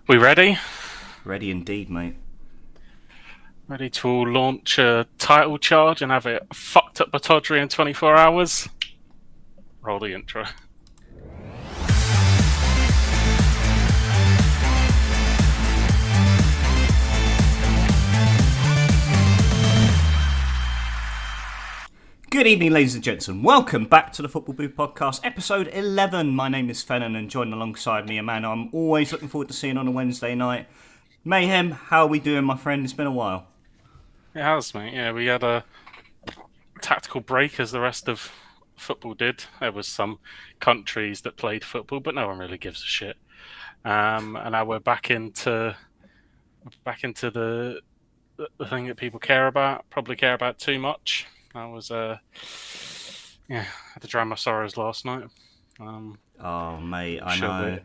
We ready? Ready indeed, mate. Ready to launch a title charge and have it fucked up Batodry in 24 hours? Roll the intro. Good evening, ladies and gentlemen. Welcome back to the Football Booth Podcast, episode 11. My name is Fennan, and joined alongside me a man I'm always looking forward to seeing on a Wednesday night. Mayhem, how are we doing, my friend? It's been a while. It has, mate. Yeah, we had a tactical break as the rest of football did. There was some countries that played football, but no one really gives a shit. And now we're back into the thing that people care about, probably care about too much. I was yeah, I had to drown my sorrows last night. Um, Oh, mate, I'm I sure know. that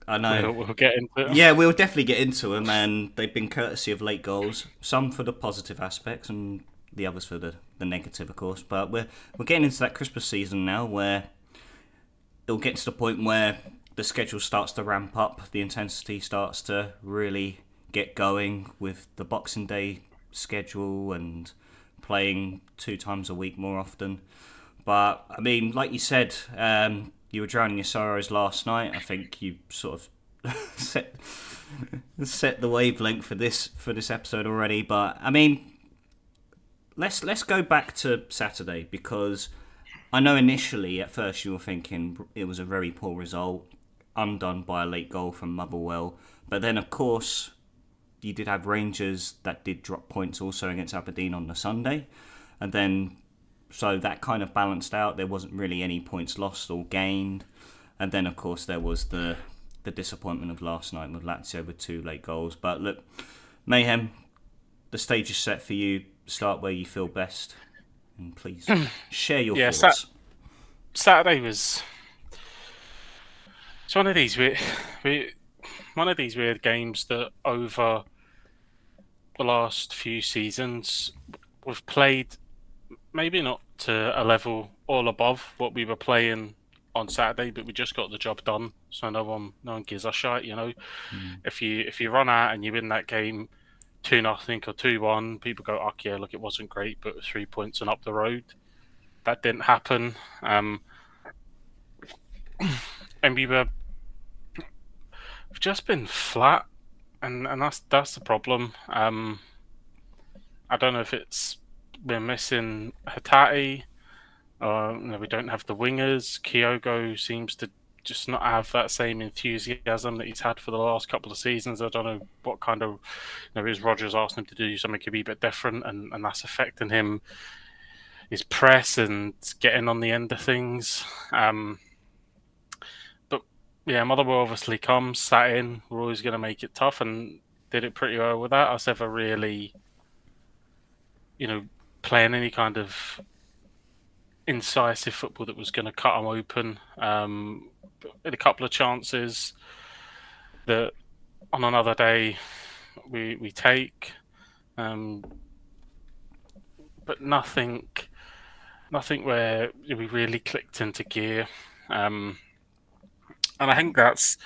I know. we'll get into it. Yeah, we'll definitely get into them, and they've been courtesy of late goals. Some for the positive aspects, and the others for the negative, of course. But we're getting into that Christmas season now, where it'll get to the point where the schedule starts to ramp up, the intensity starts to really get going with the Boxing Day schedule and playing 2 times a week more often. But I mean, like you said, you were drowning your sorrows last night. I think you sort of set the wavelength for this episode already. But I mean, let's go back to Saturday, because I know initially at first you were thinking it was a very poor result, undone by a late goal from Motherwell. But then, of course, you did have Rangers that did drop points also against Aberdeen on the Sunday. And then, so that kind of balanced out. There wasn't really any points lost or gained. And then, of course, there was the disappointment of last night with Lazio with 2 late goals. But look, Mayhem, the stage is set for you. Start where you feel best. And please share your Yeah, thoughts. Saturday was it's one of these weird games that over the last few seasons we've played maybe not to a level all above what we were playing on Saturday, but we just got the job done. So no one gives a shit. Mm. If you run out and you win that game 2-0 or 2-1, people go, "Oh yeah, look, it wasn't great, but 3 points and up the road." That didn't happen. And we've just been flat, and that's the problem. I don't know if it's we're missing Hatati, or we don't have the wingers. Kyogo seems to just not have that same enthusiasm that he's had for the last couple of seasons. I don't know what kind of, is Rogers asking him to do something could be a bit different, and that's affecting him, his press and getting on the end of things. But yeah, Motherwell obviously comes, sat in. We're always going to make it tough, and did it pretty well without us ever really, you know, playing any kind of incisive football that was going to cut them open. In a couple of chances that on another day we take, um, but nothing where we really clicked into gear. And I think that's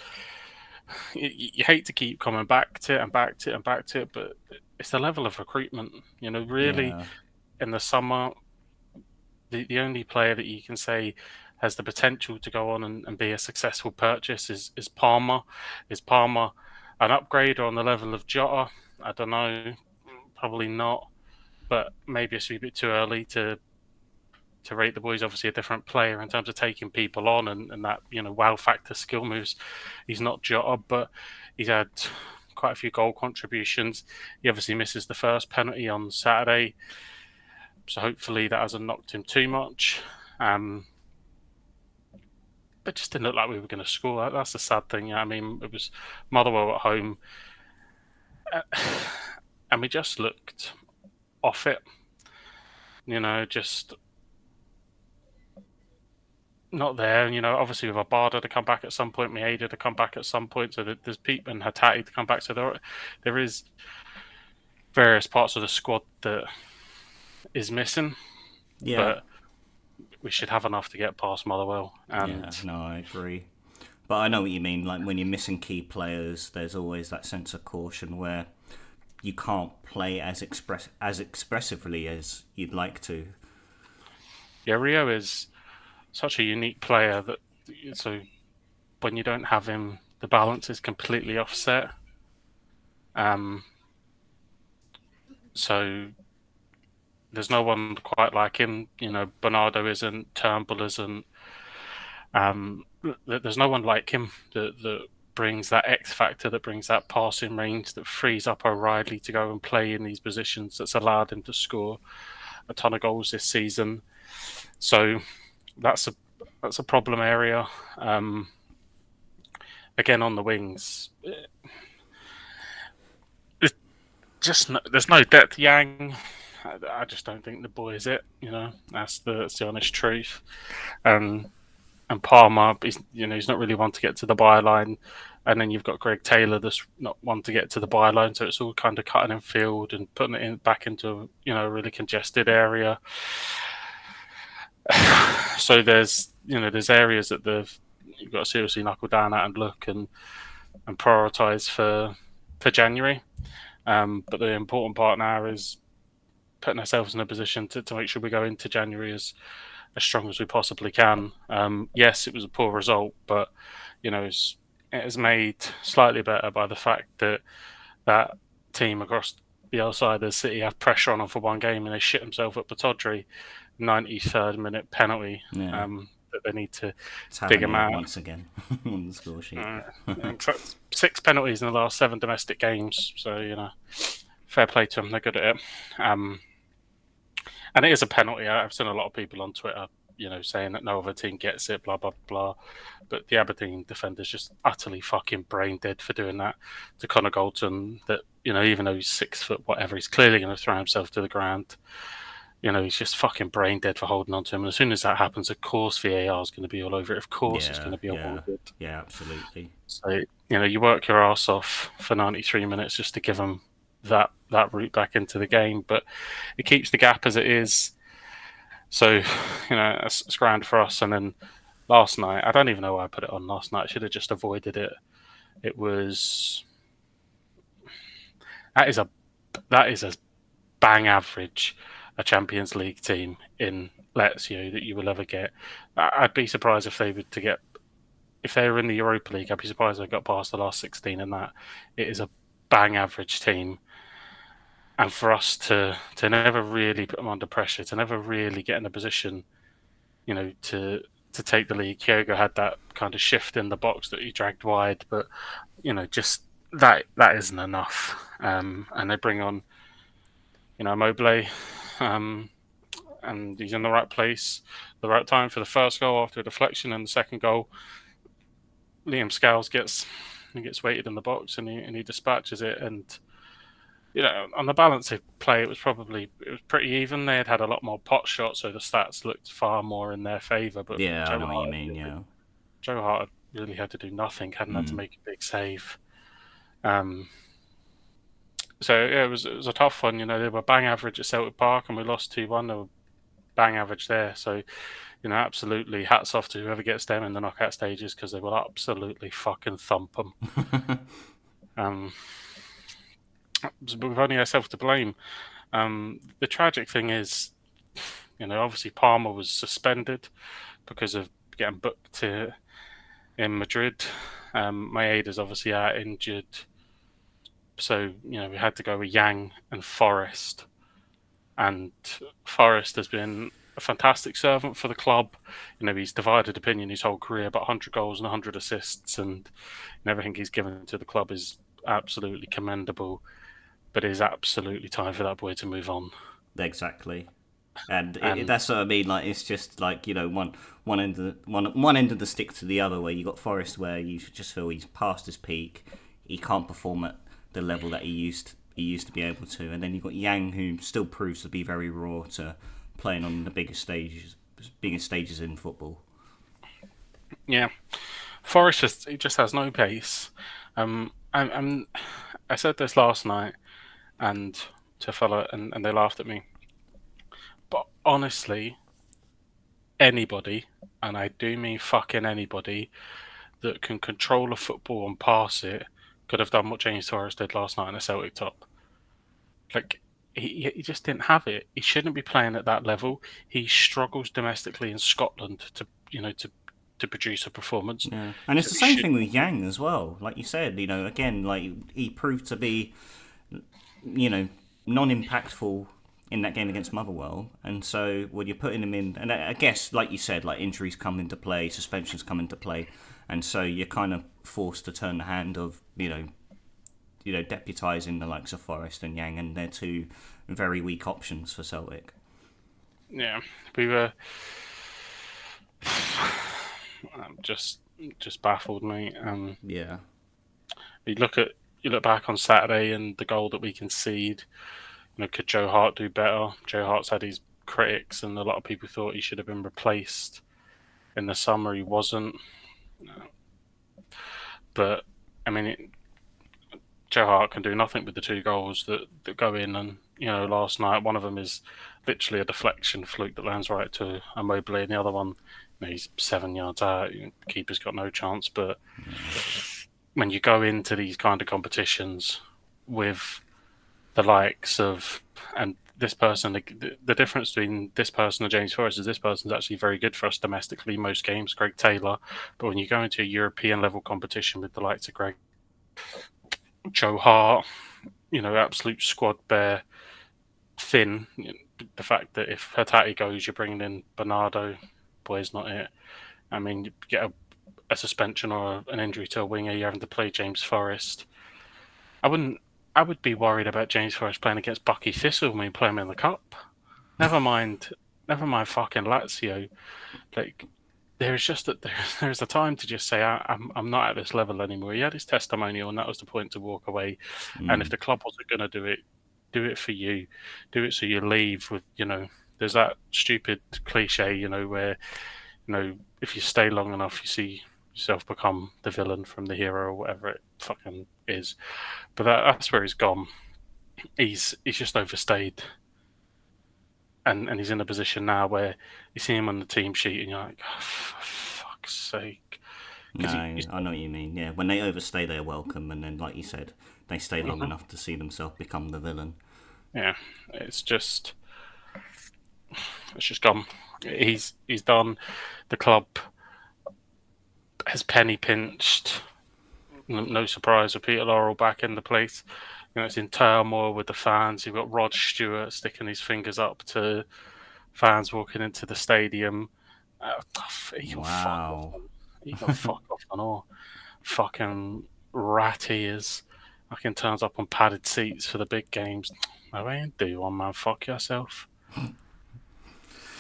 you hate to keep coming back to it and back to it and back to it, but it's the level of recruitment. Really Yeah. in the summer, the only player that you can say has the potential to go on and be a successful purchase is Palmer. Is Palmer an upgrade or on the level of Jota? I don't know. Probably not. But maybe it's a bit too early to rate the boys. Obviously, a different player in terms of taking people on and that wow factor skill moves. He's not Jota, but he's had quite a few goal contributions. He obviously misses the first penalty on Saturday, so hopefully that hasn't knocked him too much. But just didn't look like we were going to score. That's the sad thing. I mean, it was Motherwell at home, uh, and we just looked off it. Just not there. Obviously with Abada to come back at some point, Maeda to come back at some point, so that there's people and Hatati to come back. So there is various parts of the squad that is missing, Yeah. but we should have enough to get past Motherwell. Yeah. And No, I agree. But I know what you mean. Like when you're missing key players, there's always that sense of caution where you can't play as expressively as you'd like to. Yeah, Rio is such a unique player that so when you don't have him, the balance is completely offset. Um, so there's no one quite like him. You know, Bernardo isn't, Turnbull isn't. There's no one like him that brings that X factor, that brings that passing range, that frees up O'Reilly to go and play in these positions. That's allowed him to score a ton of goals this season. So that's a problem area. Um, Again on the wings, it's just there's no depth. Yang, I just don't think the boy is it. You know, that's the honest truth. Um, and Palmer, he's not really one to get to the byline. And then you've got Greg Taylor, that's not one to get to the byline. So it's all kind of cutting in field and putting it back into a really congested area. So there's areas that you've got to seriously knuckle down at and look and prioritise for January. But the important part now is putting ourselves in a position to make sure we go into January as strong as we possibly can. Yes, it was a poor result, but it is made slightly better by the fact that team across the other side of the city have pressure on them for one game and they shit themselves up Batodri, 93rd minute penalty. Yeah, That they need to it's dig having them it out. once again on the score sheet. Uh, Six penalties in the last seven domestic games, so fair play to them. They're good at it. And it is a penalty. I've seen a lot of people on Twitter, saying that no other team gets it, blah blah blah. But the Aberdeen defender's just utterly fucking brain dead for doing that to Connor Galton. That even though he's 6 foot whatever, he's clearly going to throw himself to the ground. He's just fucking brain dead for holding on to him. And as soon as that happens, of course VAR is going to be all over it. Of course it's going Yeah, to be yeah, awarded. yeah, absolutely. So you work your ass off for 93 minutes just to give them that route back into the game, but it keeps the gap as it is. So it's grand for us. And then last night, I don't even know why I put it on last night. I should have just avoided it. It was that is a that is as bang average a Champions League team in Lazio that you will ever get. I'd be surprised if they were to get if they were in the Europa League. I'd be surprised if they got past the last 16 in that. It is a bang average team. And for us to never really put them under pressure, to never really get in a position, to take the lead. Kyogo had that kind of shift in the box that he dragged wide, but just that isn't enough. And they bring on, Mobley, um, and he's in the right place, the right time for the first goal after a deflection, and the second goal, Liam Scales gets weighted in the box and he dispatches it. And on the balance of play, it was pretty even. They had a lot more pot shots, so the stats looked far more in their favour. But Yeah, I know what you mean. Yeah. Joe Hart really had to do nothing, hadn't had to Mm. make a big save. Um, so yeah, it was a tough one. They were bang average at Celtic Park, and we lost 2-1. They were bang average there. So absolutely hats off to whoever gets them in the knockout stages because they will absolutely fucking thump them. Um, but we've only ourselves to blame. The tragic thing is, obviously Palmer was suspended because of getting booked in Madrid. Maeda's obviously out injured. So, we had to go with Yang and Forrest. And Forrest has been a fantastic servant for the club. He's divided opinion his whole career, but 100 goals and 100 assists, and everything he's given to the club is absolutely commendable. But it is absolutely time for that boy to move on. Exactly. And And that's what I mean. Like it's just like one end of one end of the stick to the other. Where you got Forrest, where you just feel he's past his peak. He can't perform at the level that he used to be able to. And then you got Yang, who still proves to be very raw to playing on the biggest stages in football. yeah, Forrest he just has no pace. I said this last night, and to a fella, and they laughed at me. But honestly, anybody, and I do mean fucking anybody, that can control a football and pass it could have done what James Torres did last night in a Celtic top. Like he just didn't have it. He shouldn't be playing at that level. He struggles domestically in Scotland to produce a performance. Yeah, and it's So the he same should. thing with Yang as well. Like you said, again, like he proved to be, you know, non-impactful in that game against Motherwell, and so when you're putting him in, and I guess, like you said, like injuries come into play, suspensions come into play, and so you're kind of forced to turn the hand of, deputising the likes of Forest and Yang, and they're two very weak options for Celtic. Yeah, we were. Just baffled me. Yeah, You look at you look back on Saturday and the goal that we concede. Could Joe Hart do better? Joe Hart's had his critics, and a lot of people thought he should have been replaced in the summer. He wasn't, but I mean, Joe Hart can do nothing with the two goals that go in. And last night one of them is literally a deflection fluke that lands right to Immobile, and the other one, he's 7 yards out. The keeper's got no chance. But when you go into these kind of competitions with the likes of and this person, the difference between this person and James Forrest is this person's actually very good for us domestically most games, Greg Taylor. But when you go into a European level competition with the likes of Greg, Joe Hart, absolute squad bear, thin. The fact that if Hatate goes, you're bringing in Bernardo, boy's not it. I mean, you get a suspension or an injury to a winger, you're having to play James Forrest. I wouldn't. I would be worried about James Forrest playing against Bucky Thistle when we play him in the cup. Never mind. Never mind fucking Lazio. Like there's just that there's a time to just say I'm not at this level anymore. He had his testimonial, and that was the point to walk away. And if the club wasn't going to do it for you, do it so you leave with There's that stupid cliche, where if you stay long enough, you see yourself become the villain from the hero or whatever it fucking is. But that's where he's gone. He's just overstayed, and he's in a position now where you see him on the team sheet, and you're like, oh, for fuck's sake, no, because I know what you mean. Yeah, when they overstay, they're welcome, and then, like you said, they stay long uh enough to see themselves become the villain. yeah, it's just gone. He's done. The club has penny pinched. No surprise with Peter Laurel back in the place. It's in turmoil with the fans. You've got Rod Stewart sticking his fingers up to fans walking into the stadium. He can fuck off. Wow. He can fuck off and all. Fucking rat he is. Fucking turns up on padded seats for the big games. No, I ain't do one, man. Fuck yourself.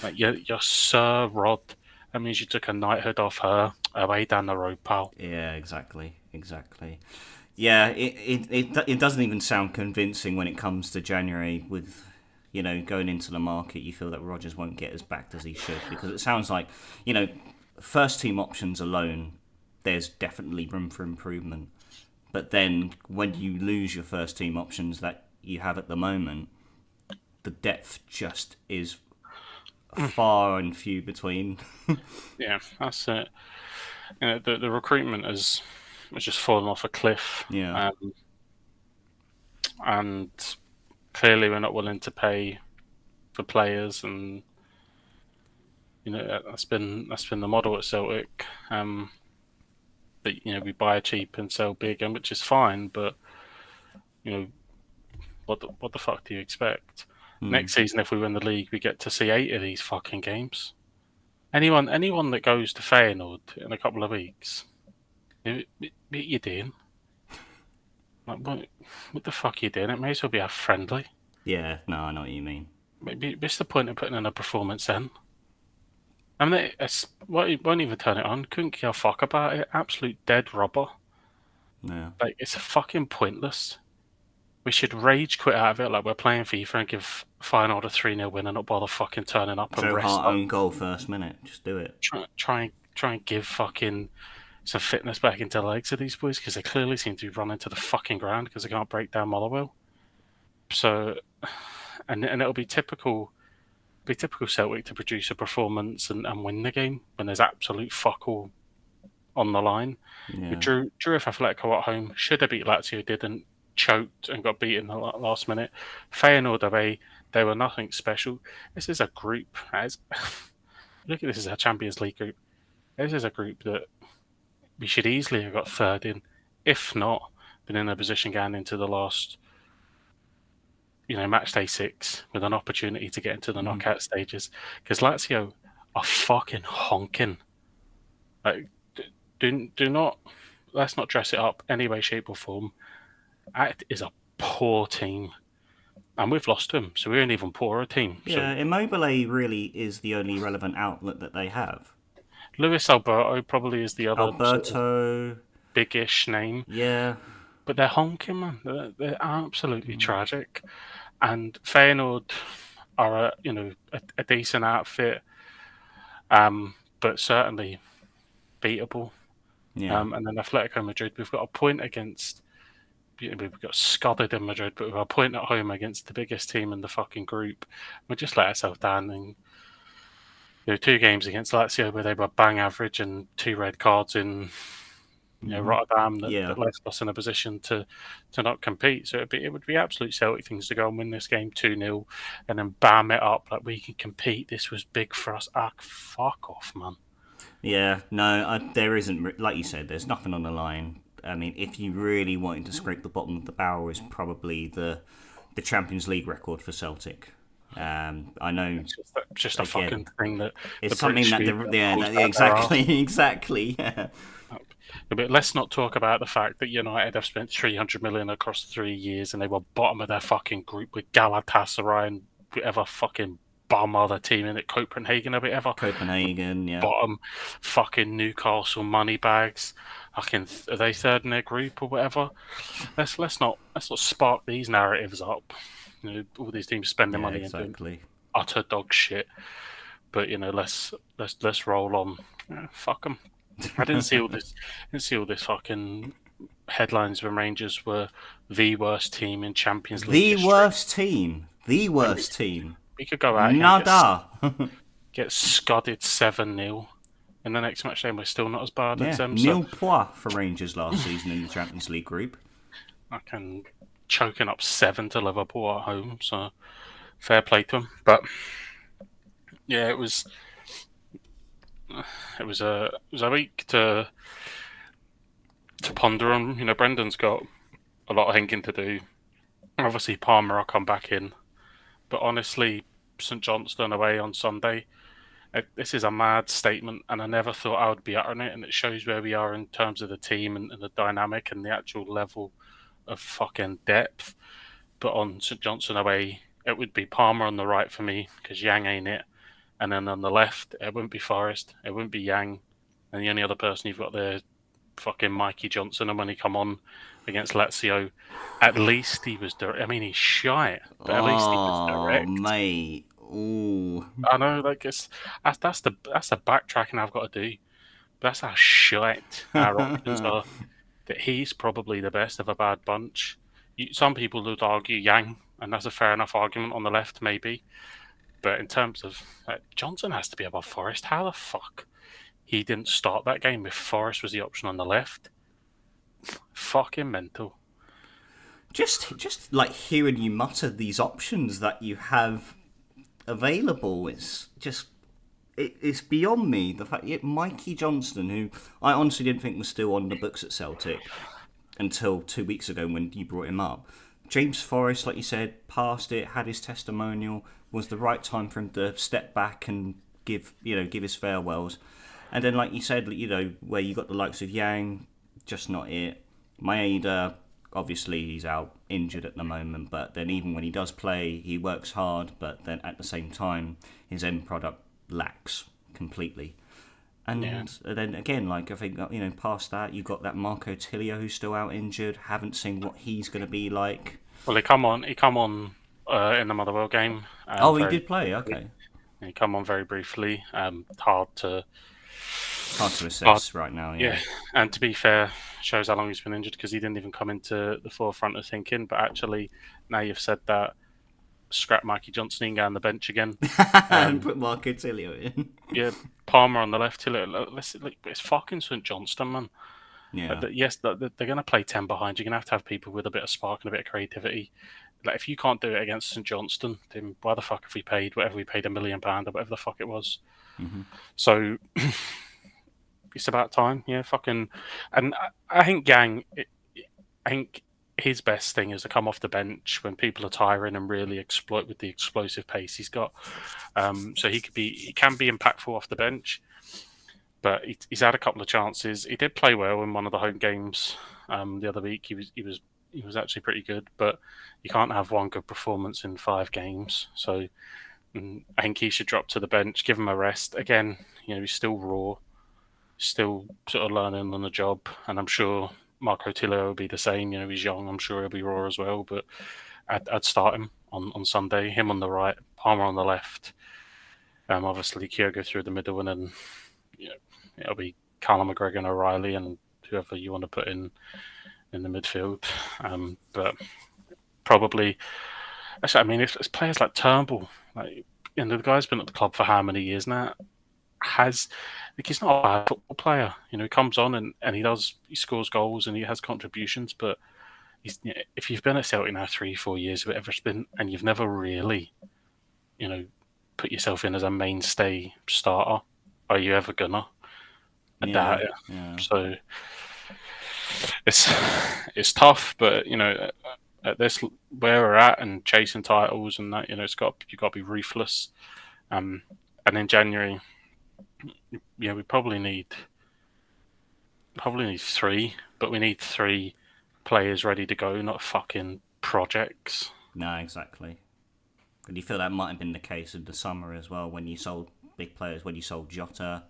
Like you're Sir Rod. That means you took a knighthood off her away down the road, pal. Yeah, exactly. Yeah, it doesn't even sound convincing when it comes to January with, going into the market. You feel that Rodgers won't get as backed as he should, because it sounds like, first team options alone, there's definitely room for improvement. But then when you lose your first team options that you have at the moment, the depth just is far and few between. Yeah, that's it. The recruitment has just fallen off a cliff, Yeah. and clearly we're not willing to pay for players, and that's been the model at Celtic. That we buy cheap and sell big, and which is fine, but you know what the fuck do you expect? Mm. Next season, if we win the league, we get to see 8 of these fucking games. Anyone that goes to Feyenoord in a couple of weeks, what you doing? Like, what the fuck are you doing? It may as well be a friendly. Yeah, no, I know what you mean. Maybe what's the point of putting in a performance then? I mean, won't even turn it on. Couldn't give a fuck about it. Absolute dead rubber. Yeah. Like it's fucking pointless. We should rage quit out of it like we're playing FIFA and give Feyenoord a 3-0 win and not bother fucking turning up and Joe rest Hart up. own goal first minute. Just do it. Try and give fucking some fitness back into the legs of these boys, because they clearly seem to be running to the fucking ground because they can't break down Motherwell. So, and it'll be typical Celtic to produce a performance and win the game when there's absolute fuck all on the line. We Yeah. drew with Atletico at home. Should have beat Lazio, didn't. Choked and got beaten the last minute. Feyenoord away, they were nothing special. This is a group. Look at this as a Champions League group. This is a group that we should easily have got third in, if not been in a position going into the last, match day 6 with an opportunity to get into the Mm. knockout stages. Because Lazio are fucking honking. Like, do not let's not dress it up any way, shape, or form. It is a poor team, and we've lost to them, so we're an even poorer team. So Yeah, Immobile really is the only relevant outlet that they have. Luis Alberto probably is the other sort of Alberto, big-ish name, yeah. but they're honking, man. They're absolutely tragic. And Feyenoord are a decent outfit, but certainly beatable. Yeah. And then Atletico Madrid, we've got a point against. We've got scodded in Madrid, but we've got a point at home against the biggest team in the fucking group. We just let ourselves down. And 2 games against Lazio where they were bang average and 2 red cards in Rotterdam that Yeah. left us in a position to not compete. So it would be absolute Celtic things to go and win this game 2-0 and then bam it up like we can compete. This was big for us. Fuck off, man. Yeah, no, there isn't, like you said, there's nothing on the line. I mean, if you really wanted to scrape the bottom of the barrel, is probably the Champions League record for Celtic. I know, It's just a fucking again, thing that it's the something British that media yeah, pulls out their arse. exactly, exactly. Yeah. But let's not talk about the fact that United have spent 300 million across 3 years and they were bottom of their fucking group with Galatasaray and whatever fucking bum other team in it, Copenhagen or whatever. Copenhagen, yeah. Bottom fucking Newcastle money bags. Fucking are they third in their group or whatever? Let's not spark these narratives up. All these teams spending Yeah, money and doing exactly. utter dog shit. But let's roll on. Yeah, fuck them. I didn't see all this. Didn't see all this fucking headlines when Rangers were the worst team in Champions League The history. worst team. The And we, worst team. we could go out here and Nada. get scudded 7-0. In the next match, then we're still not as bad as Yeah, them. So nil points for Rangers last season in the Champions League group. I can choking up 7 to Liverpool at home. So fair play to them. But yeah, it was a week to ponder on. Brendan's got a lot of thinking to do. Obviously, Palmer will come back in, but honestly, St Johnstone away on Sunday. This is a mad statement, and I never thought I would be uttering it. And it shows where we are in terms of the team and the dynamic and the actual level of fucking depth. But on St Johnstone away, it would be Palmer on the right for me because Yang ain't it, and then on the left, it wouldn't be Forrest, it wouldn't be Yang, and the only other person you've got there fucking Mikey Johnson, and when he come on against Lazio, at least he was direct. I mean, he's shite, but at least he was Oh, direct. mate. Ooh. I know, like that's the backtracking I've got to do. That's how shite our options are. That he's probably the best of a bad bunch. Some people would argue Yang, and that's a fair enough argument on the left, maybe. But in terms of Johnson has to be above Forrest. How the fuck he didn't start that game if Forrest was the option on the left? Fucking mental. Just like hearing you mutter these options that you have available, it's beyond me. The fact that Mikey Johnston, who I honestly didn't think was still on the books at Celtic until 2 weeks ago when you brought him up. James Forrest, like you said, passed it, had his testimonial, was the right time for him to step back and give his farewells. And then, like you said, where you got the likes of Yang, just not it. Maeda, obviously he's out injured at the moment, but then even when he does play, he works hard, but then at the same time, his end product lacks completely. And Yeah. then again, like I think past that, you've got that Marco Tilio who's still out injured. Haven't seen what he's going to be like. Well, he come on in the Motherwell game. Oh, he Very did play. briefly. Okay, He come on very briefly. Hard to hard to hard. assess right now. Yeah. Yeah, and to be fair, shows how long he's been injured because he didn't even come into the forefront of thinking. But actually, now you've said that, scrap Mikey Johnson and go on the bench again. And Um, put Marco Tilio in. yeah, Palmer on the left. It's fucking St Johnston, man. Yeah. Yes, they're going to play 10 behind. You're going to have people with a bit of spark and a bit of creativity. Like, if you can't do it against St Johnston, then why the fuck have we paid whatever we paid £1 million or whatever the fuck it was? Hmm. So it's about time, yeah. Fucking, and I think I think his best thing is to come off the bench when people are tiring and really exploit with the explosive pace he's got. So he can be impactful off the bench, but he's had a couple of chances. He did play well in one of the home games the other week. He was actually pretty good, but you can't have one good performance in 5 games. So I think he should drop to the bench, give him a rest. Again, he's still raw, still sort of learning on the job, and I'm sure Marco Tilio will be the same. He's young. I'm sure he'll be raw as well, but I'd start him on Sunday. Him on the right, Palmer on the left. Obviously Kyogo through the middle, and then you know, it'll be Callum McGregor and O'Reilly and whoever you want to put in the midfield. But probably, actually, I mean, it's players like Turnbull, like, the guy's been at the club for how many years now? Has like, he's not a bad football player. He comes on and he scores goals and he has contributions. But if you've been at Celtic now 3-4 years, whatever it's been, and you've never really, you know, put yourself in as a mainstay starter, are you ever gonna? I Yeah. doubt it. Yeah. So it's it's tough, but at this where we're at and chasing titles and that, you got to be ruthless. Um, and in January, we probably need three, but we need three players ready to go, not fucking projects. No, exactly. And you feel that might have been the case in the summer as well when you sold big players, when you sold Jota,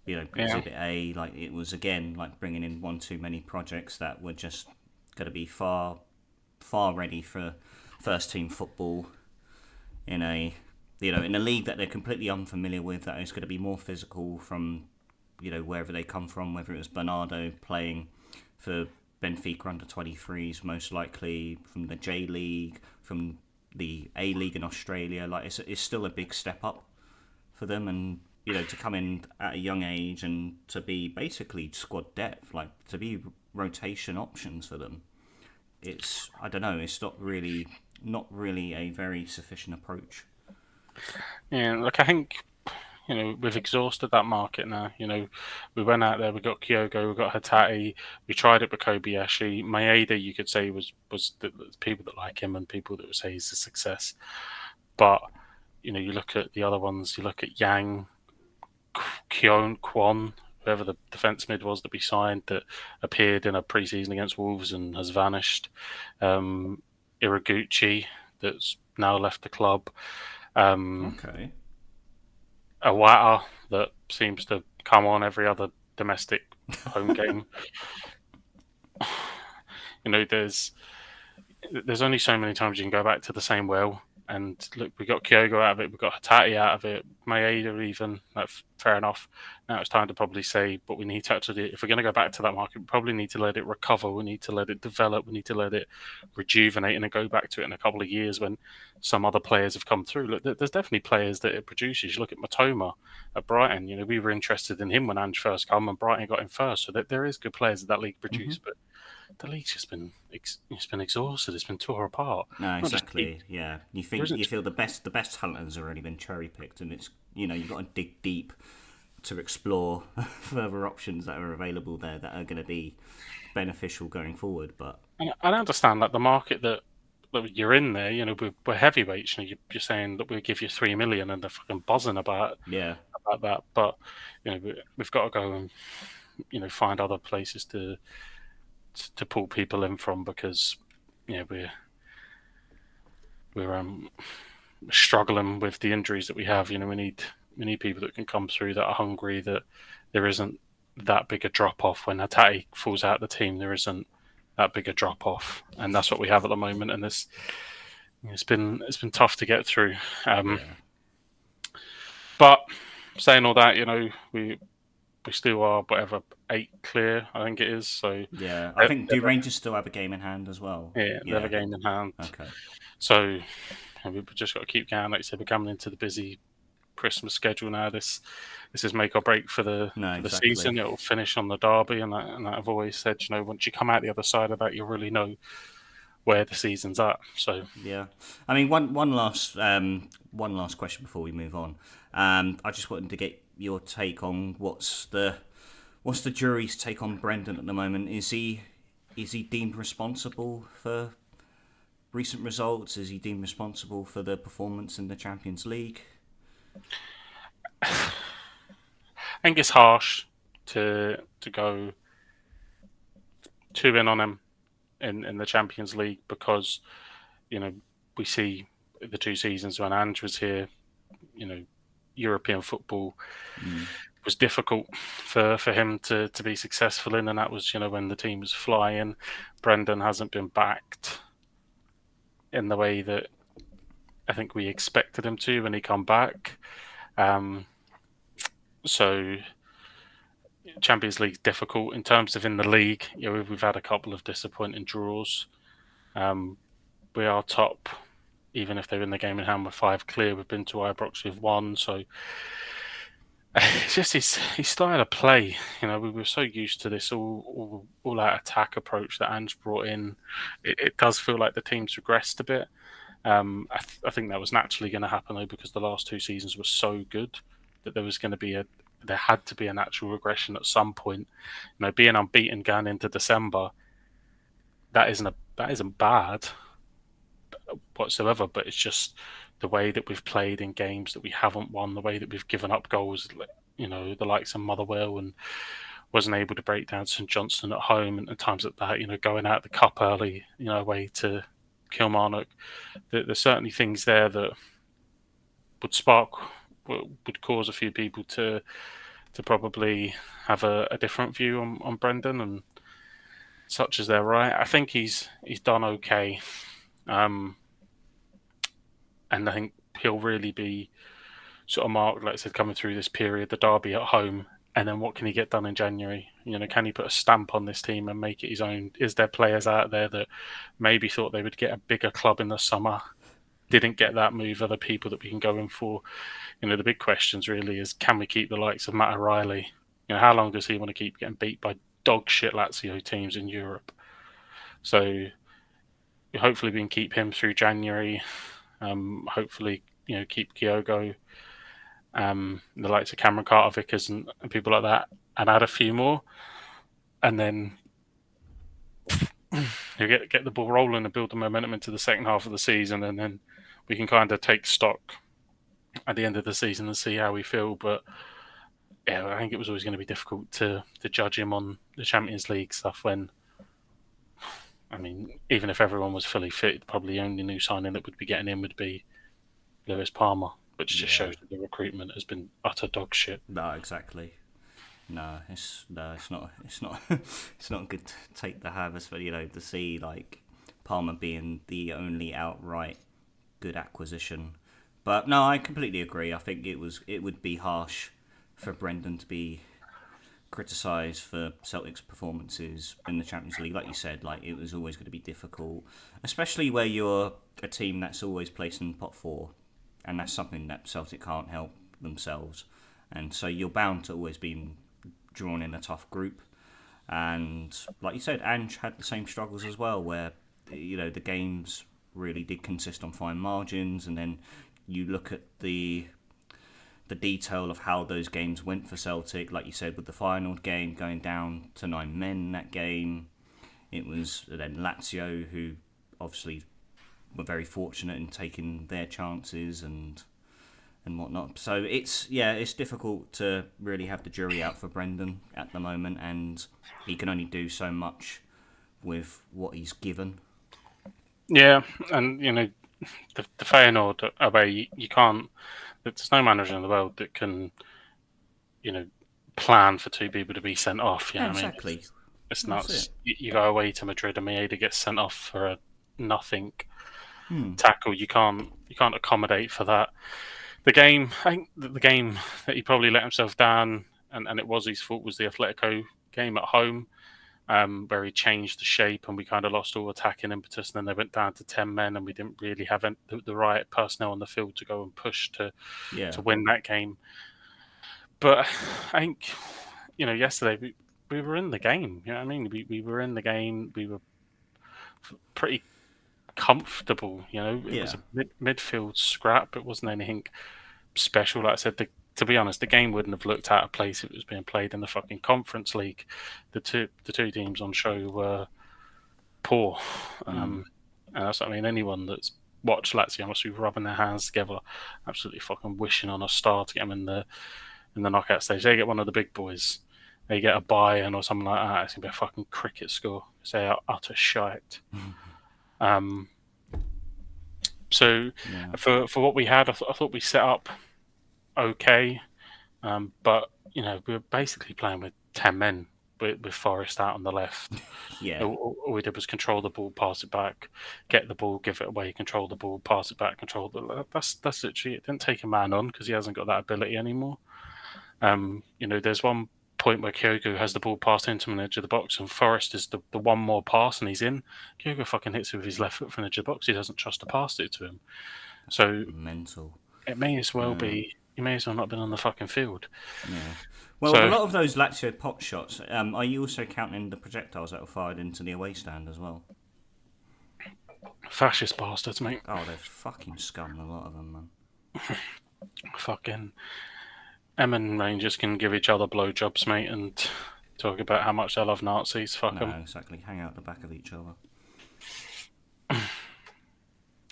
Yeah, Exhibit A. Like it was again like bringing in one too many projects that were just going to be far ready for first team football in a in a league that they're completely unfamiliar with. That is going to be more physical from wherever they come from. Whether it was Bernardo playing for Benfica under 23s, most likely from the J League, from the A League in Australia. Like it's still a big step up for them, and to come in at a young age and to be basically squad depth, like to be rotation options for them. It's I don't know. It's not really a very sufficient approach. yeah. Look, I think we've exhausted that market now. We went out there, we got Kyogo, we got Hatati, we tried it with Kobayashi. Maeda, you could say was the people that like him and people that would say he's a success. But you look at the other ones. You look at Yang, Kwon, whoever the defence mid was that we signed that appeared in a pre-season against Wolves and has vanished. Um, Iraguchi, that's now left the club. Um, Okay. Awata, that seems to come on every other domestic home game. There's only so many times you can go back to the same well. And look, we got Kyogo out of it, we got Hatati out of it, Maeda even. That's fair enough. Now it's time to probably say, but we need to actually, if we're going to go back to that market, we probably need to let it recover. We need to let it develop. We need to let it rejuvenate and then go back to it in a couple of years when some other players have come through. Look, there's definitely players that it produces. You look at Matoma at Brighton. We were interested in him when Ange first came, and Brighton got him first. So there is good players that league Hmm. produce, but the league's just been it's been exhausted. It's been tore apart. No, Not just exactly. Yeah, there you isn't. feel the best talent has already been cherry picked, and it's you've got to dig deep to explore further options that are available there that are going to be beneficial going forward. But And I understand that the market that you're in there. We're heavyweights. You're saying that we'll give you 3 million, and they're fucking buzzing yeah, about that. But we've got to go and find other places to pull people in from because we're struggling with the injuries that we have. We need people that can come through that are hungry. That there isn't that big a drop off when Hatati falls out of the team. There isn't that big a drop off, and that's what we have at the moment. And it's been tough to get through. Um, yeah, but saying all that, we still are whatever 8 clear, I think it is. So yeah. I they think do Rangers still have a game in hand as well? yeah, they have a Yeah. game in hand. Okay. So we've just got to keep going. Like I said, we're coming into the busy Christmas schedule now. This is make or break for the No, exactly. season. It will finish on the derby, and I've always said, once you come out the other side of that, you really know where the season's at. So Yeah, I mean, one last question before we move on. I just wanted to get your take on what's the jury's take on Brendan at the moment. Is he deemed responsible for recent results? Is he deemed responsible for the performance in the Champions League? I think it's harsh to go too in on him in the Champions League because you know we see the 2 seasons when Ange was here. European football Mm. was difficult for him to be successful in, and that was when the team was flying. Brendan hasn't been backed in the way that I think we expected him to when he come back. Um, so Champions League's difficult in terms of in the league. We've had a couple of disappointing draws. Um, we are top, even if they're in the game in hand with 5 clear. We've been to Ibrox with 1, so it's just his style of play. We were so used to this all out attack approach that Ange brought in. It does feel like the team's regressed a bit. I think that was naturally going to happen though because the last 2 seasons were so good that there had to be a natural regression at some point. Being unbeaten going into December, that isn't bad whatsoever, but it's just the way that we've played in games that we haven't won, the way that we've given up goals. The likes of Motherwell and wasn't able to break down St Johnstone at home, and times like that. Going out the cup early, away to Kilmarnock. There's certainly things there that would spark, would cause a few people to probably have a different view on Brendan, and such as they're right. I think he's done okay, um, and I think he'll really be sort of marked, like I said, coming through this period, the derby at home, and then what can he get done in January? Can he put a stamp on this team and make it his own? Is there players out there that maybe thought they would get a bigger club in the summer, didn't get that move? Other people that we can go in for? The big questions really is, can we keep the likes of Matt O'Reilly? How long does he want to keep getting beat by dog shit Lazio teams in Europe? So hopefully we can keep him through January. Hopefully, keep Kyogo, the likes of Cameron Carter Vickers and people like that, and add a few more, and then you get the ball rolling and build the momentum into the second half of the season, and then we can kind of take stock at the end of the season and see how we feel. But yeah, I think it was always going to be difficult to judge him on the Champions League stuff when, I mean, even if everyone was fully fit, probably the only new signing that would be getting in would be Lewis Palmer, which just Yeah, shows that the recruitment has been utter dog shit. no, exactly. No, it's not. It's not. It's not a good take to have, as to see like Palmer being the only outright good acquisition. But no, I completely agree. I think it would be harsh for Brendan to be criticised for Celtic's performances in the Champions League. Like you said, like it was always going to be difficult, especially where you're a team that's always placed in pot four, and that's something that Celtic can't help themselves. And so you're bound to always be drawn in a tough group. And like you said, Ange had the same struggles as well, where the games really did consist on fine margins, and then you look at the detail of how those games went for Celtic. Like you said, with the final game going down to 9 men in that game, it was then Lazio who obviously were very fortunate in taking their chances and whatnot. So it's difficult to really have the jury out for Brendan at the moment, and he can only do so much with what he's given. Yeah, and the Feyenoord away, you can't. There's no manager in the world that can, you know, plan for 2 people to be sent off. Yeah, I mean, exactly. it's That's nuts. it. You go away to Madrid and Maeda gets sent off for a nothing Hmm. tackle. You can't accommodate for that. I think the game that he probably let himself down, and it was his fault, was the Atletico game at home, where he changed the shape and we kind of lost all attacking impetus, and then they went down to 10 men and we didn't really have the right personnel on the field to go and push Yeah, to win that game. But I think, yesterday we were in the game. You know what I mean? We were in the game. We were pretty comfortable. It was yeah, a midfield scrap. It wasn't anything special. Like I said, to be honest, the game wouldn't have looked out of place if it was being played in the fucking Conference League. The two teams on show were poor. And that's what I mean. Anyone that's watched Lazio must be rubbing their hands together, absolutely fucking wishing on a star to get them in the knockout stage. They get one of the big boys. They get a buy-in or something like that. It's gonna be a fucking cricket score. They are utter shite. Um, so yeah, for what we had, I thought we set up okay. But we were basically playing with 10 men with Forrest out on the left. yeah. All we did was control the ball, pass it back, get the ball, give it away, control the ball, pass it back, control the. That's literally it. Didn't take a man on because he hasn't got that ability anymore. There's one point where Kyogo has the ball passed into him on the edge of the box, and Forrest is the one more pass, and he's in. Kyogo fucking hits it with his left foot from the edge of the box. He doesn't trust to pass it to him. So Mental. it may as well Yeah, be. He may as well not been on the fucking field. yeah. Well, a So lot of those Lazio pot shots. Are you also counting the projectiles that were fired into the away stand as well? fascist bastards, mate. Oh, they're fucking scum. A lot of them, man. Fucking Emin Rangers can give each other blowjobs, mate, and talk about how much they love Nazis. Fuck No, them. exactly. Hang out the back of each other.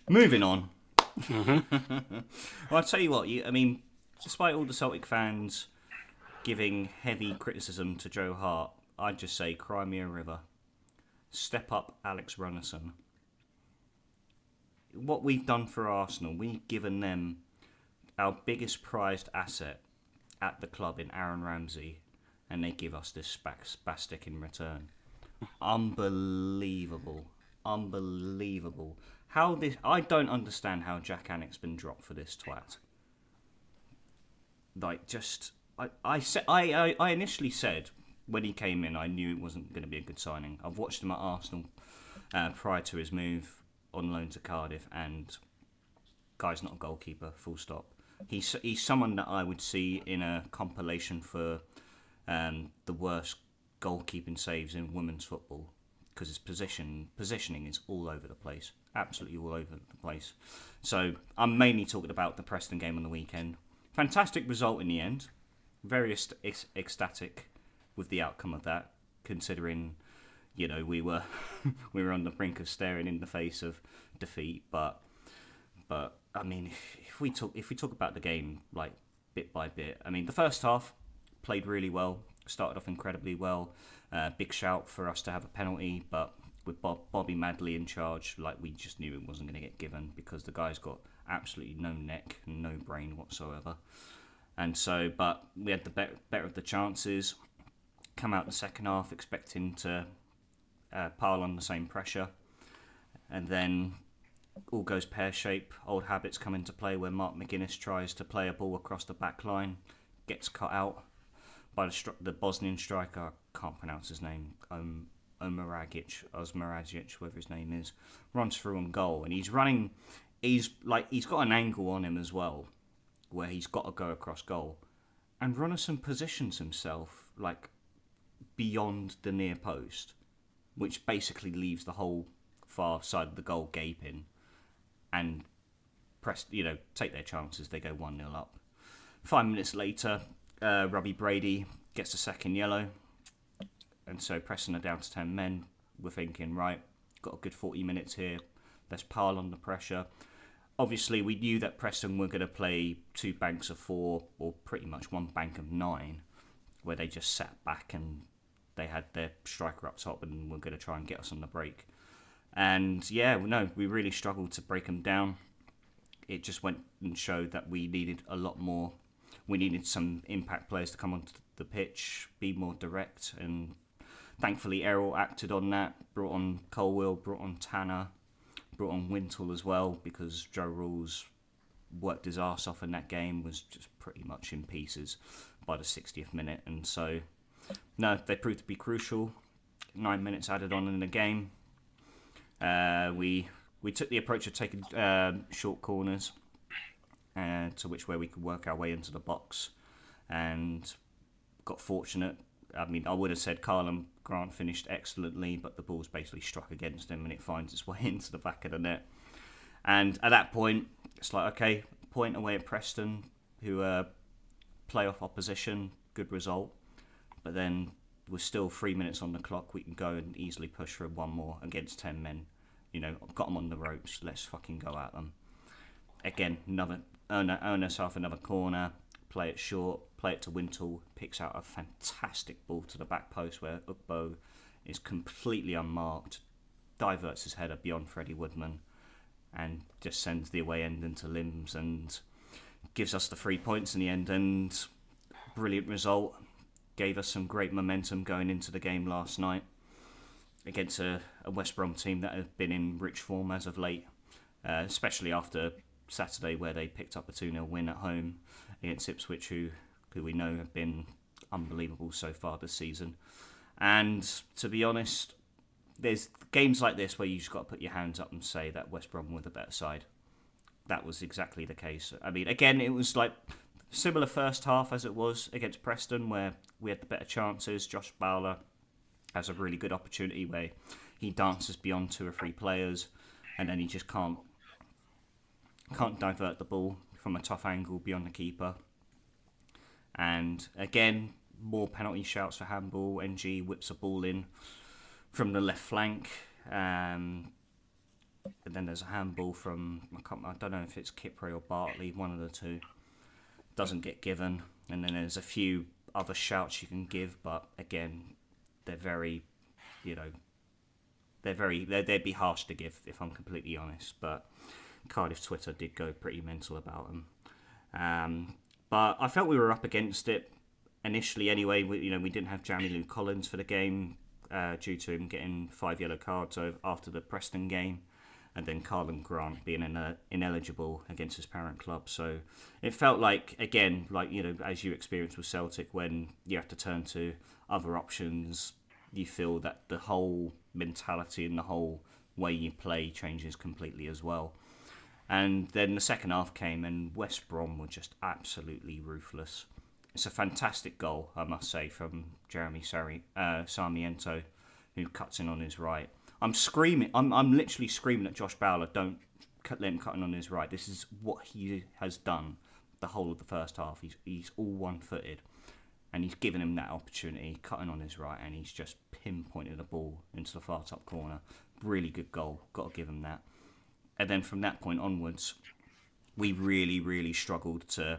Moving on. Well, I'll tell you what. I mean, despite all the Celtic fans giving heavy criticism to Joe Hart, I'd just say cry me a river. Step up Alex Runnison. What we've done for Arsenal, we've given them our biggest prized asset at the club in Aaron Ramsey, and they give us this spastic in return. Unbelievable. Unbelievable. How this? I don't understand how Jack Annick's been dropped for this twat. Like, just I initially said when he came in, I knew it wasn't going to be a good signing. I've watched him at Arsenal prior to his move on loan to Cardiff, and guy's not a goalkeeper. Full stop. He's someone that I would see in a compilation for the worst goalkeeping saves in women's football, because his positioning is all over the place, absolutely all over the place. So I'm mainly talking about the Preston game on the weekend. Fantastic result in the end. Very ecstatic with the outcome of that, considering we were we were on the brink of staring in the face of defeat. But I mean, if we talk about the game like bit by bit, I mean the first half played really well, started off incredibly well. Big shout for us to have a penalty, but with Bobby Madley in charge, like we just knew it wasn't going to get given because the guy's got absolutely no neck and no brain whatsoever. And so, but we had the better of the chances. Come out the second half expecting to pile on the same pressure, and then all goes pear-shaped. Old habits come into play where Mark McGuinness tries to play a ball across the back line, gets cut out by the Bosnian striker. I can't pronounce his name. Osmaragic, whatever his name is, runs through on goal, and he's running. He's got an angle on him as well, where he's got to go across goal, and Runnison positions himself like beyond the near post, which basically leaves the whole far side of the goal gaping, and take their chances. They go 1-0 up. 5 minutes later, Robbie Brady gets a second yellow, and so Preston are down to 10 men. We're thinking, right, got a good 40 minutes here. Let's pile on the pressure. Obviously, we knew that Preston were going to play 2 banks of 4, or pretty much 1 bank of 9, where they just sat back and they had their striker up top and were going to try and get us on the break. And yeah, no, we really struggled to break them down. It just went and showed that we needed a lot more. We needed some impact players to come onto the pitch, be more direct, and thankfully Errol acted on that. Brought on Colwill, brought on Tanner, brought on Wintle as well, because Joe Rules worked his arse off in that game, was just pretty much in pieces by the 60th minute. And so, no, they proved to be crucial. 9 minutes added on in the game. We took the approach of taking short corners, to which way we could work our way into the box, and got fortunate. I mean, I would have said Carlin Grant finished excellently, but the ball's basically struck against him and it finds its way into the back of the net. And at that point, it's like, okay, point away at Preston, who are playoff opposition, good result. But then with still 3 minutes on the clock, we can go and easily push for one more against 10 men. Got them on the ropes, let's fucking go at them. Again, earn ourselves another corner, play it short, play it to Wintle, picks out a fantastic ball to the back post where Ugbo is completely unmarked, diverts his header beyond Freddie Woodman, and just sends the away end into limbs and gives us the 3 points in the end. And brilliant result, gave us some great momentum going into the game last night against a West Brom team that have been in rich form as of late, especially after Saturday where they picked up a 2-0 win at home against Ipswich, who we know have been unbelievable so far this season. And to be honest, there's games like this where you just got to put your hands up and say that West Brom were the better side. That was exactly the case. I mean, again, it was like similar first half as it was against Preston, where we had the better chances. Josh Bowler has a really good opportunity where he dances beyond 2 or 3 players, and then he just can't divert the ball from a tough angle beyond the keeper. And again, more penalty shouts for handball. NG whips a ball in from the left flank. And then there's a handball from, I don't know if it's Kipre or Bartley, one of the two. Doesn't get given. And then there's a few other shouts you can give, but again, they're very, they'd be harsh to give if I'm completely honest. But Cardiff Twitter did go pretty mental about them. But I felt we were up against it initially anyway. We didn't have Jeremy Lou Collins for the game due to him getting 5 yellow cards after the Preston game, and then Carlin Grant being ineligible against his parent club. So it felt like, again, as you experienced with Celtic, when you have to turn to other options, you feel that the whole mentality and the whole way you play changes completely as well. And then the second half came and West Brom were just absolutely ruthless. It's a fantastic goal, I must say, from Jeremy Sarmiento, who cuts in on his right. I'm screaming. I'm literally screaming at Josh Bowler, don't let him cut in on his right. This is what he has done the whole of the first half. He's all one-footed. And he's given him that opportunity, cutting on his right, and he's just pinpointed the ball into the far top corner. Really good goal. Got to give him that. And then from that point onwards, we really, really struggled to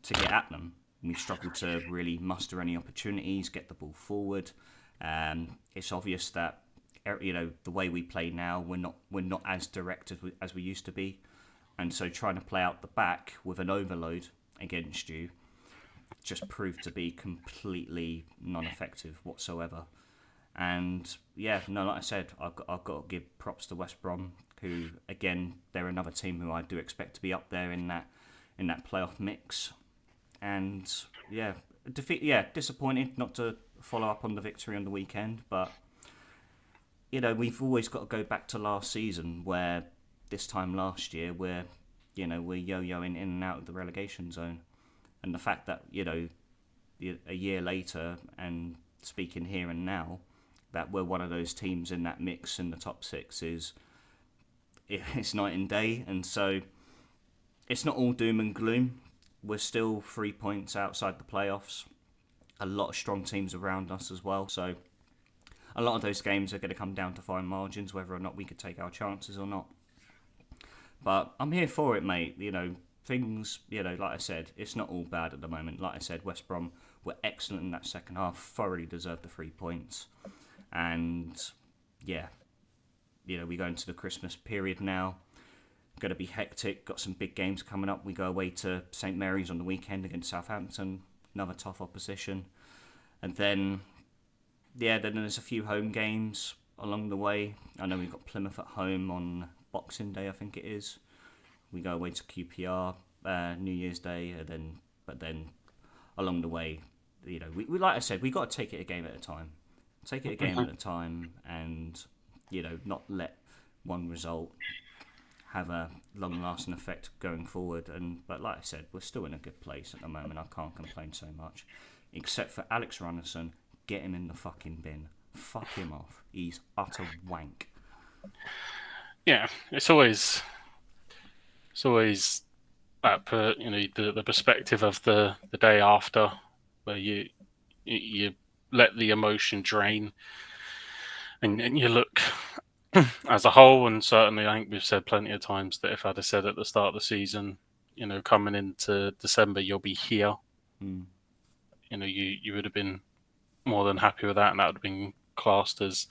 get at them. We struggled to really muster any opportunities, get the ball forward. It's obvious that the way we play now, we're not as direct as we used to be, and so trying to play out the back with an overload against you just proved to be completely non-effective whatsoever. And like I said, I've got to give props to West Brom, who again, they're another team who I do expect to be up there in that playoff mix. And disappointed not to follow up on the victory on the weekend, but we've always got to go back to last season, where this time last year we're yo-yoing in and out of the relegation zone, and the fact that a year later, and speaking here and now, that we're one of those teams in that mix in the top 6 it's night and day. And so it's not all doom and gloom. We're still 3 points outside the playoffs. A lot of strong teams around us as well. So a lot of those games are going to come down to fine margins, whether or not we could take our chances or not. But I'm here for it, mate. Things, like I said, it's not all bad at the moment. Like I said, West Brom were excellent in that second half, thoroughly deserved the 3 points. And we go into the Christmas period now. Going to be hectic. Got some big games coming up. We go away to St Mary's on the weekend against Southampton, another tough opposition. And then there's a few home games along the way. I know we've got Plymouth at home on Boxing Day, I think it is. We go away to QPR New Year's Day, but then along the way, we like I said, we got to take it a game at a time. Take it a game Mhm. at a time, and not let one result have a long-lasting effect going forward. But like I said, we're still in a good place at the moment. I can't complain so much, except for Alex Runnison. Get him in the fucking bin. Fuck him off. He's utter wank. Yeah, it's always that the perspective of the day after, where you let the emotion drain, and you look as a whole. And certainly, I think we've said plenty of times that if I'd have said at the start of the season, coming into December, you'll be here, Mm. you would have been more than happy with that, and that would have been classed as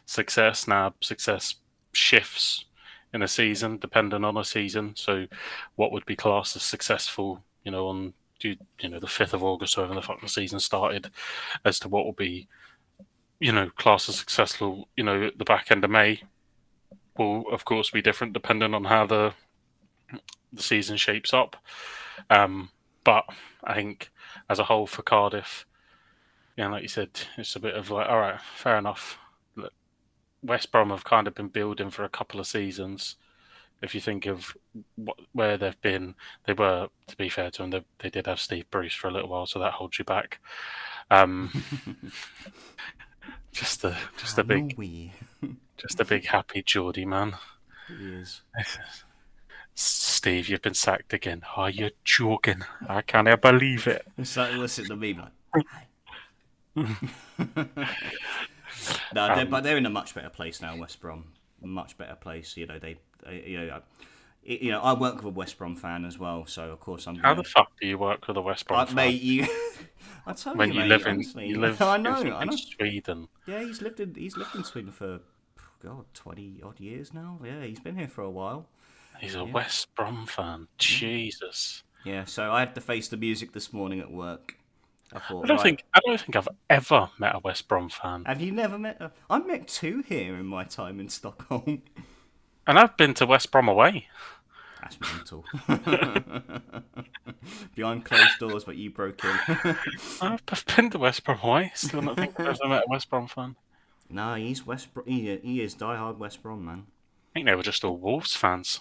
success. Now, success shifts in a season, depending on a season. So, what would be classed as successful, on the 5th of August, or when the fucking season started, as to what will be, classed as successful, at the back end of May, will of course be different depending on how the season shapes up. But I think as a whole for Cardiff, like you said, it's a bit of like, all right, fair enough. Look, West Brom have kind of been building for a couple of seasons. If you think of where they've been, they were, to be fair to them, they did have Steve Bruce for a little while, so that holds you back. Um, just a No, big we. just a big happy Geordie man. He is. Steve, you've been sacked again. Are you joking? I can't believe it. It's like listen to me, like, no, um, but they're in a much better place now. West Brom, much better place. I work with a West Brom fan as well, so of course I'm how the gonna. fuck do you work with a West Brom fan Mate, you. I tell when you, you mate. live in you Honestly, live I in know, I fucking know. Sweden? Yeah, he's lived in Sweden for God 20 odd years now. Yeah, he's been here for a while. He's a Yeah, West Brom fan. yeah, Jesus. yeah. So I had to face the music this morning at work. I I thought, don't right, think I don't think I've ever met a West Brom fan, have you never met? I've met two here in my time in Stockholm. and I've been to West Brom away. That's mental. Behind closed doors, but you broke in. I've been to West Brom away. Still not think I've ever met a West Brom fan. Nah, he's West. He is diehard West Brom man. I think they were just all Wolves fans.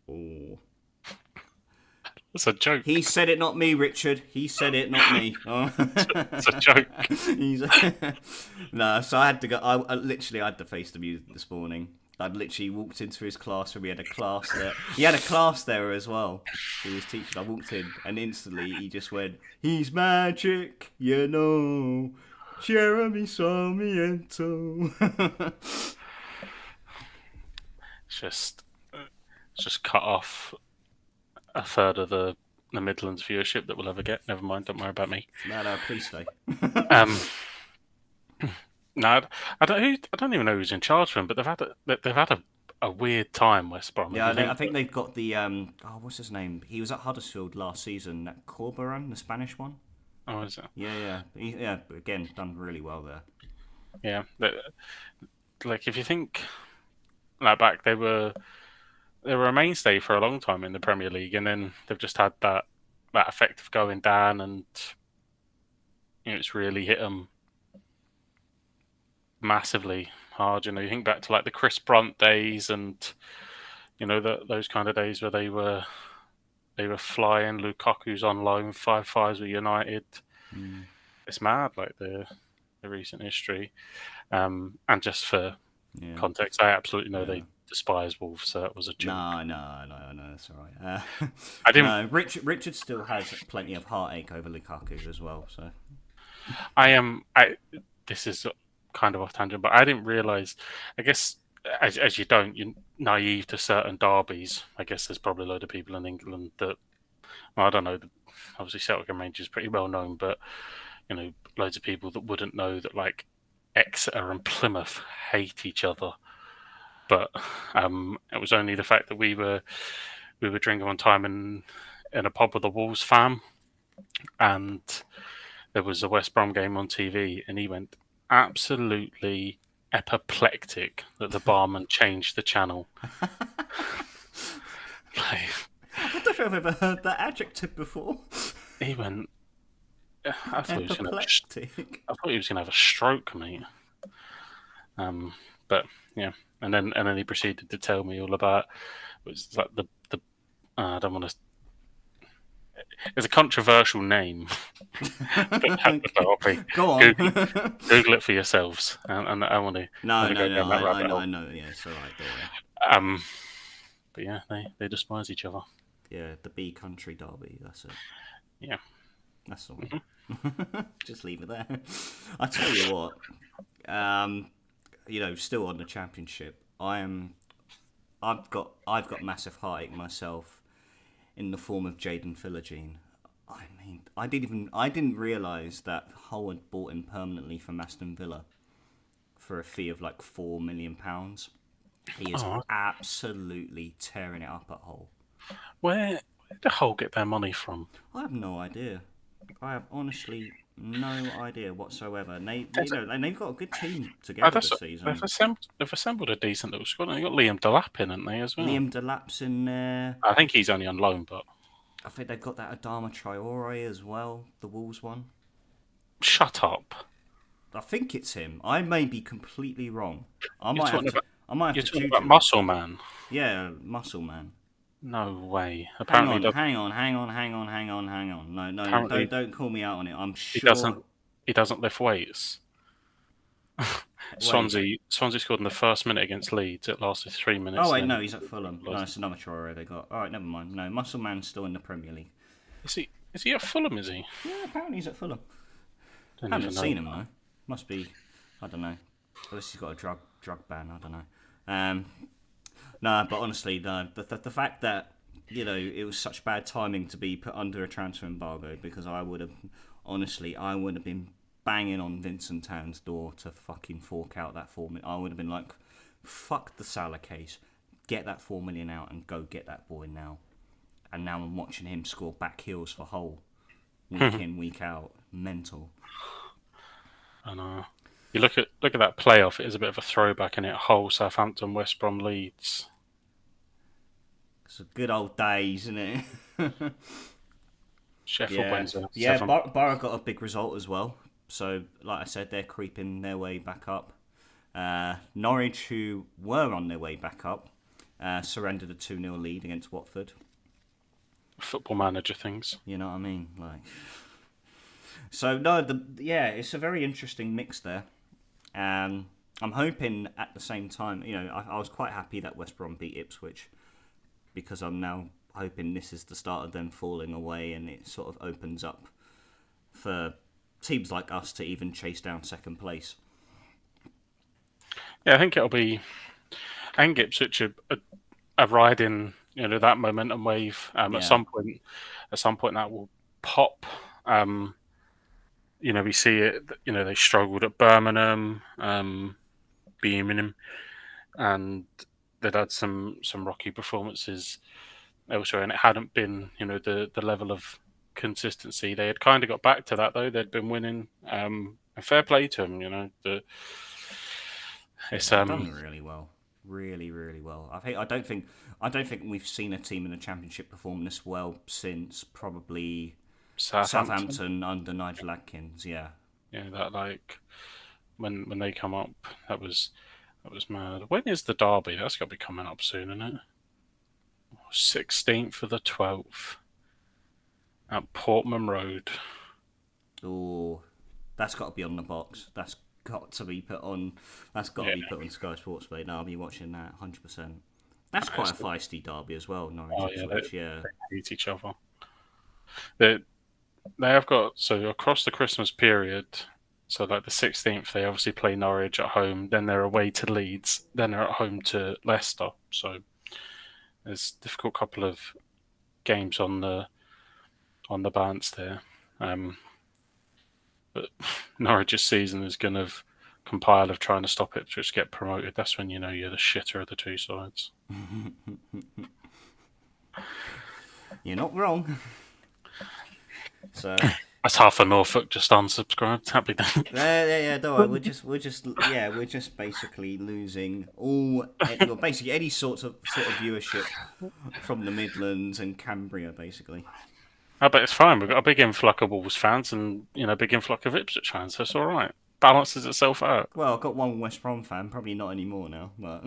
Oh. It's a He joke. said it, not me, Richard. He said it, not me. Oh. It's a joke. He's no, so I had to go. I literally had to face the music this morning. I'd literally walked into his classroom. He had a class there. He had a class there as well. He was teaching. I walked in, and instantly he just went, "He's magic, you know. Jeremy Sarmiento." It's just cut off a third of the Midlands viewership that we'll ever get. Never mind. Don't worry about me. No, please stay. Um, no, I don't even know who's in charge of them, but they've had a weird time, West Brom. If Yeah, you I think, think they've got the what's his name? He was at Huddersfield last season. That Corberan, the Spanish one. oh, is it? Yeah. Again, done really well there. Yeah, like if you think like back, they were a mainstay for a long time in the Premier League, and then they've just had that effect of going down, and it's really hit them massively hard. You think back to like the Chris Brunt days, and those kind of days where they were flying. Lukaku's on loan, 5-5s with United. Mm, It's mad, like the recent history. And just for yeah, context, I absolutely know yeah. they despise Wolves, so that was a joke. No, that's all right. I didn't. No, Richard still has plenty of heartache over Lukaku as well. So I am. I. This is kind of off tangent, but I didn't realize. I guess as you don't, you're naive to certain derbies. I guess there's probably a load of people in England that, well, I don't know. Obviously, Celtic and Rangers are pretty well known, but loads of people that wouldn't know that like Exeter and Plymouth hate each other. But it was only the fact that we were drinking one time in a pub with a Wolves fan, and there was a West Brom game on TV, and he went absolutely apoplectic that the barman changed the channel. Like, I don't know if I've ever heard that adjective before. he went I thought he was going to. Apoplectic. I thought he was going to have a stroke, mate. But yeah, and then he proceeded to tell me all about. It was like the I don't want to. It's a controversial name. But Go on. Google, Google it for yourselves, and I want to No, never no, go no. down that I rabbit know. hole. I know. Yeah, it's all right. Don't worry. Um, but yeah, they despise each other. Yeah, the B Country Derby. That's it. Yeah. That's all. Hmm. Just leave it there. I tell you what. Still on the championship. I've got massive heartache myself in the form of Jaden Philogene. I mean, I didn't realise that Hull had bought him permanently from Aston Villa for a fee of like £4 million. He is Oh, absolutely tearing it up at Hull. where did the Hull get their money from? I have no idea. I have honestly no idea whatsoever. And There's and they've got a good team Oh, together that's this they've season. assembled, they've assembled a decent little squad. They got Liam Delap in, haven't they, as well? Liam Delap's in there. I think he's only on loan, but I think they've got that Adama Traore as well, the Wolves one. shut up. I think it's him. I may be completely wrong. I You're might have talking to. about I might you're have to talking about Juju it. Muscle Man. Yeah, Muscle Man. No way. Hang Apparently, on, hang on, hang on, hang on, hang on, hang on. No, no, apparently don't call me out on it. I'm he sure. doesn't he doesn't lift weights. Wait. Swansea scored in the first minute against Leeds. It lasted 3 minutes, Oh and wait, then no, he's at Fulham. No, it's another Traore they got. All right, never mind. No, Muscle Man's still in the Premier League. is he at Fulham? Is he? Yeah, apparently he's at Fulham. Don't Haven't even know. seen him though. Must be. I don't know. Unless he's got a drug ban. I don't know. No, but honestly, no. The fact that it was such bad timing to be put under a transfer embargo, because I would have been banging on Vincent Tan's door to fucking fork out that 4 million. I would have been like, fuck the Salah case, get that 4 million out and go get that boy now. And now I'm watching him score back heels for Hull, week in, week out. Mental. I know. You look at that playoff. It is a bit of a throwback in it. Hull, Southampton, West Brom, Leeds. It's a good old days, isn't it? Sheffield Yeah, Wednesday yeah. 7. Borough got a big result as well. So, like I said, they're creeping their way back up. Norwich, who were on their way back up, surrendered a 2-0 lead against Watford. Football Manager things. You know what I mean? Like, so no, it's a very interesting mix there. I'm hoping at the same time, I was quite happy that West Brom beat Ipswich, because I'm now hoping this is the start of them falling away, and it sort of opens up for teams like us to even chase down second place. Yeah, I think it'll be. I think Ipswich are riding, that momentum wave. Yeah, At some point that will pop. We see it. They struggled at Birmingham, Birmingham, and they'd had some rocky performances elsewhere, and it hadn't been, the level of consistency. They had kind of got back to that though. They'd been winning. And fair play to them. yeah, It's they've done really well, really, really well. I don't think we've seen a team in the Championship perform this well since probably Southampton. Southampton under Nigel Adkins. Yeah, Yeah, that like when they come up, that was mad. When is the derby? That's got to be coming up soon, isn't it? 16th of the 12th at Portman Road. oh, that's got to be on the box. That's got to be put on. That's got to Yeah, be put on Sky Sports Play. No, I'll be watching that 100%. That's quite a feisty derby as well, Norwich oh yeah, Ipswich. Yeah, they hate each other. They they have got so across the Christmas period. So like the 16th, they obviously play Norwich at home. Then they're away to Leeds. Then they're at home to Leicester. So there's a difficult couple of games on the balance there. But Norwich's season is going to compile of trying to stop Ipswich to get promoted. That's when you're the shitter of the two sides. you're not wrong. So That's half of Norfolk just unsubscribed. Happy day. yeah. Don't worry. We're just basically losing basically any sort of viewership from the Midlands and Cambria, basically. I bet it's fine. We've got a big influx of Wolves fans and a big influx of Ipswich fans, so it's all right. Balances itself out. Well, I've got one West Brom fan, probably not anymore now, but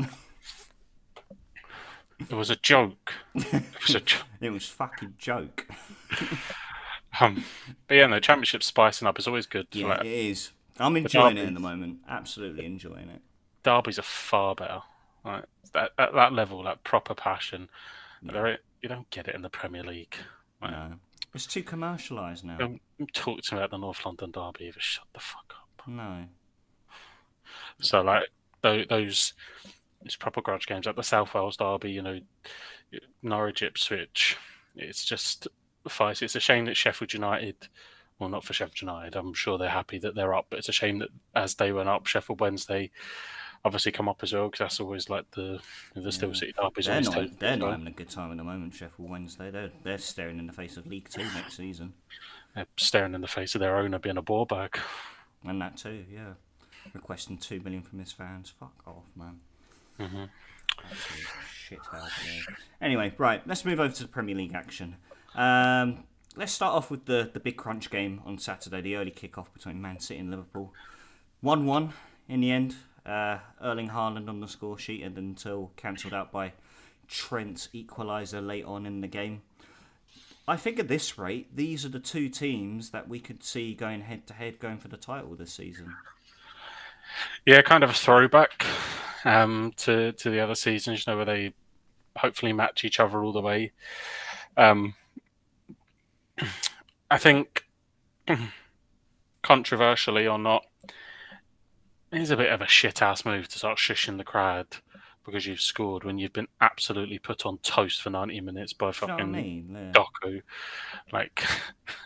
It was a joke. It was a joke. it was fucking joke. Um, but yeah, no, Championship spicing up is always good. Yeah, it Like is. I'm the enjoying it at the derbies, moment. Absolutely enjoying it. derbies are far better. Like that at that level, like proper passion. Yeah, You don't get it in the Premier League. Like, no. It's too commercialised now. don't talk to me about the North London derby. Either. Shut the fuck up. No. So like those proper grudge games, like the South Wales derby, Norwich Ipswich. It's just fights. It's a shame that Sheffield United. Well, not for Sheffield United. I'm sure they're happy that they're up, but it's a shame that as they went up, Sheffield Wednesday obviously come up as well because that's always like the Steel Yeah. City derby is They're always not tasty they're as not well. having a good time at the moment, Sheffield Wednesday. They're staring in the face of League Two next season. They're staring in the face of their owner being a ball bag. And that too, yeah. Requesting 2 million from his fans. Fuck off, man. Hmm. Absolute shit house there. Anyway, right, let's move over to the Premier League action. Let's start off with the big crunch game on Saturday, the early kick-off between Man City and Liverpool. 1-1 in the end. Erling Haaland on the score sheet and until cancelled out by Trent's equaliser late on in the game. I think at this rate, these are the two teams that we could see going head to head, going for the title this season. Yeah, kind of a throwback to the other seasons, where they hopefully match each other all the way. Um, I think, controversially or not, it is a bit of a shit ass move to start shushing the crowd because you've scored when you've been absolutely put on toast for 90 minutes by Do you know what I fucking mean? Yeah. Doku. Like,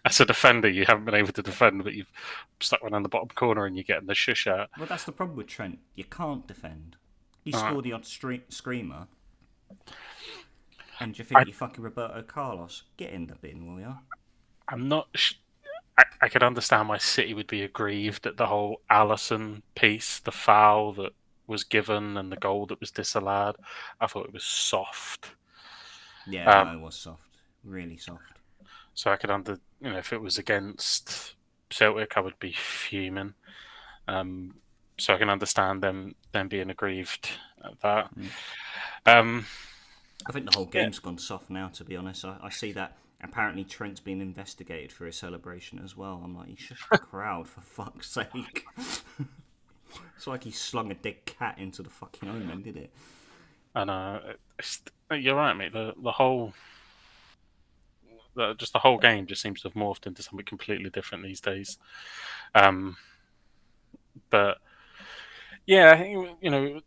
as a defender, you haven't been able to defend, but you've stuck one in the bottom corner and you're getting the shush out. Well, that's the problem with Trent. You can't defend. He All right. scored the odd screamer. And you I, think you fucking Roberto Carlos? Get in the bin, will you? I'm not. I could understand why City would be aggrieved at the whole Allison piece, the foul that was given and the goal that was disallowed. I thought it was soft. Yeah, Um, no, it was soft. Really soft. so I could if it was against Celtic, I would be fuming. Um, so I can understand them being aggrieved at that. Mm. Um, I think the whole yeah, game's gone soft now, to be honest. I see that apparently Trent's been investigated for his celebration as well. I'm like, he shushed the crowd, for fuck's sake. It's like he slung a dead cat into the fucking omen, did it? and you're right, mate. Just the whole game just seems to have morphed into something completely different these days. Um, but yeah, I think,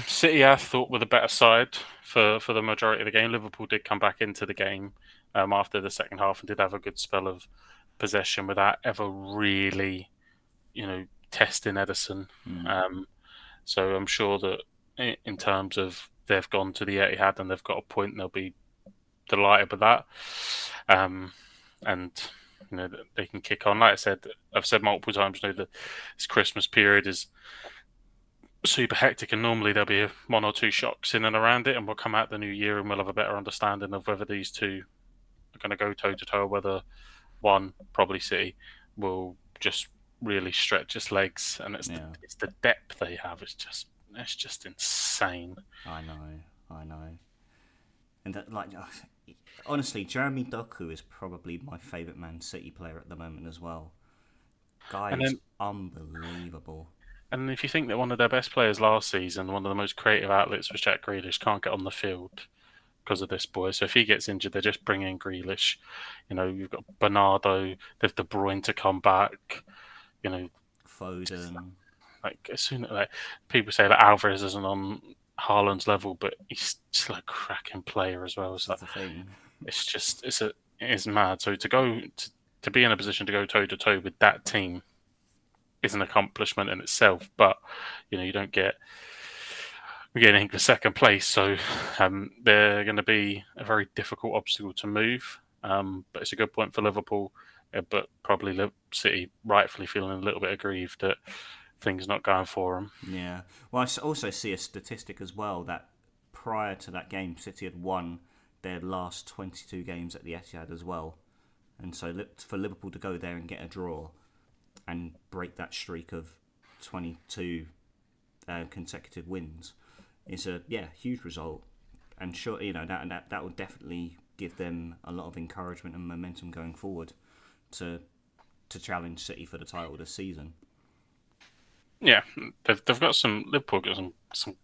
City, I thought, were the better side for the majority of the game. Liverpool did come back into the game after the second half and did have a good spell of possession without ever really, testing Edison. Mm. Um, so I'm sure that in terms of they've gone to the Etihad and they've got a point, they'll be delighted with that. And they can kick on. Like I've said multiple times, that this Christmas period is super hectic, and normally there'll be one or two shocks in and around it, and we'll come out the new year and we'll have a better understanding of whether these two are going to go toe to toe, whether one, probably City, will just really stretch its legs, and Yeah, it's the depth they have. It's just insane. I know. And that, like, honestly, Jeremy Doku is probably my favourite Man City player at the moment as well. Guy And is then unbelievable. and if you think that one of their best players last season, one of the most creative outlets was Jack Grealish, can't get on the field because of this boy. So if he gets injured, they just bring in Grealish. You've got Bernardo, they've De Bruyne to come back. You know, Foden. like as soon as people say that Alvarez isn't on Haaland's level, but he's still a cracking player as well. This So is the thing. it is mad. So to be in a position to go toe to toe with that team is an accomplishment in itself. But you don't get we're getting for second place, so they're going to be a very difficult obstacle to move. But it's a good point for Liverpool, but probably City rightfully feeling a little bit aggrieved that things not going for them. Yeah. Well, I also see a statistic as well that prior to that game, City had won their last 22 games at the Etihad as well. and so for Liverpool to go there and get a draw and break that streak of 22 consecutive wins is a huge result, and sure, that will definitely give them a lot of encouragement and momentum going forward to challenge City for the title this season. Yeah, they've got Liverpool got some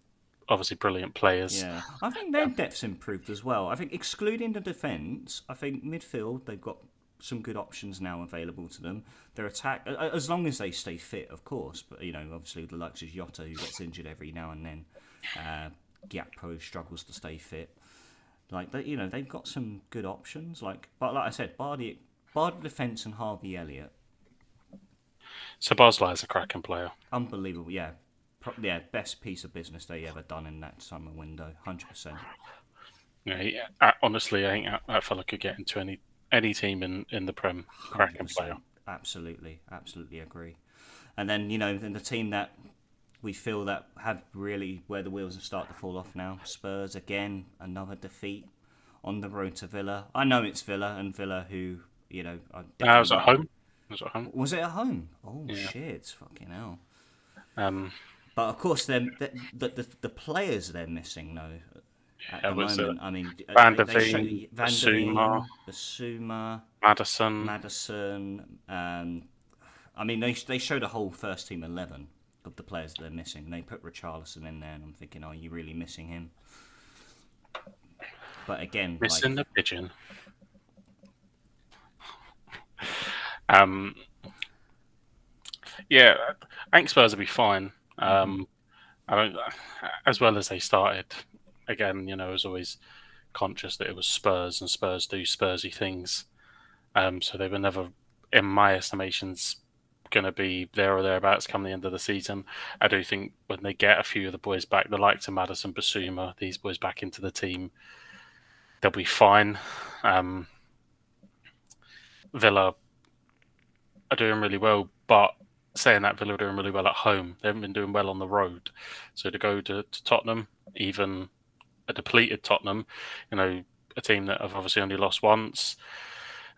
obviously brilliant players. Yeah, I think their depth's improved as well. I think excluding the defence, I think midfield they've got some good options now available to them. Their attack, as long as they stay fit, of course. But obviously the likes of Jota, who gets injured every now and then, Gakpo struggles to stay fit. Like they've got some good options. But like I said, bar the defence and Harvey Elliott, So Bosley's a cracking player. unbelievable. Yeah, best piece of business they ever done in that summer window, 100%. Honestly, I think that fella could get into any team in the Prem. Cracking player. 100%. Absolutely agree. And then, then the team that we feel that have really, where the wheels have started to fall off now, Spurs, again, another defeat on the road to Villa. I know it's Villa, and Villa who, are I was definitely at not... home. I was at home. Was it at home? Oh, Yeah. shit, fucking hell. Um, But of course, the players they're missing, though, at the moment. I mean, Van der they show Veen, Van der Basuma, Veen, Basuma, Madison. Madison. I mean, they showed a whole first team 11 of the players they're missing. They put Richarlison in there, and I'm thinking, are you really missing him? But again, Missing like, the pigeon. Um, yeah, I think Spurs will be fine. I don't, as well as they started. Again, I was always conscious that it was Spurs, and Spurs do Spursy things. So they were never, in my estimations, going to be there or thereabouts come the end of the season. I do think when they get a few of the boys back, the likes of Madison, Basuma, these boys back into the team, they'll be fine. Villa are doing really well, but saying that, Villa are doing really well at home. They haven't been doing well on the road. So to go to Tottenham, even a depleted Tottenham, a team that have obviously only lost once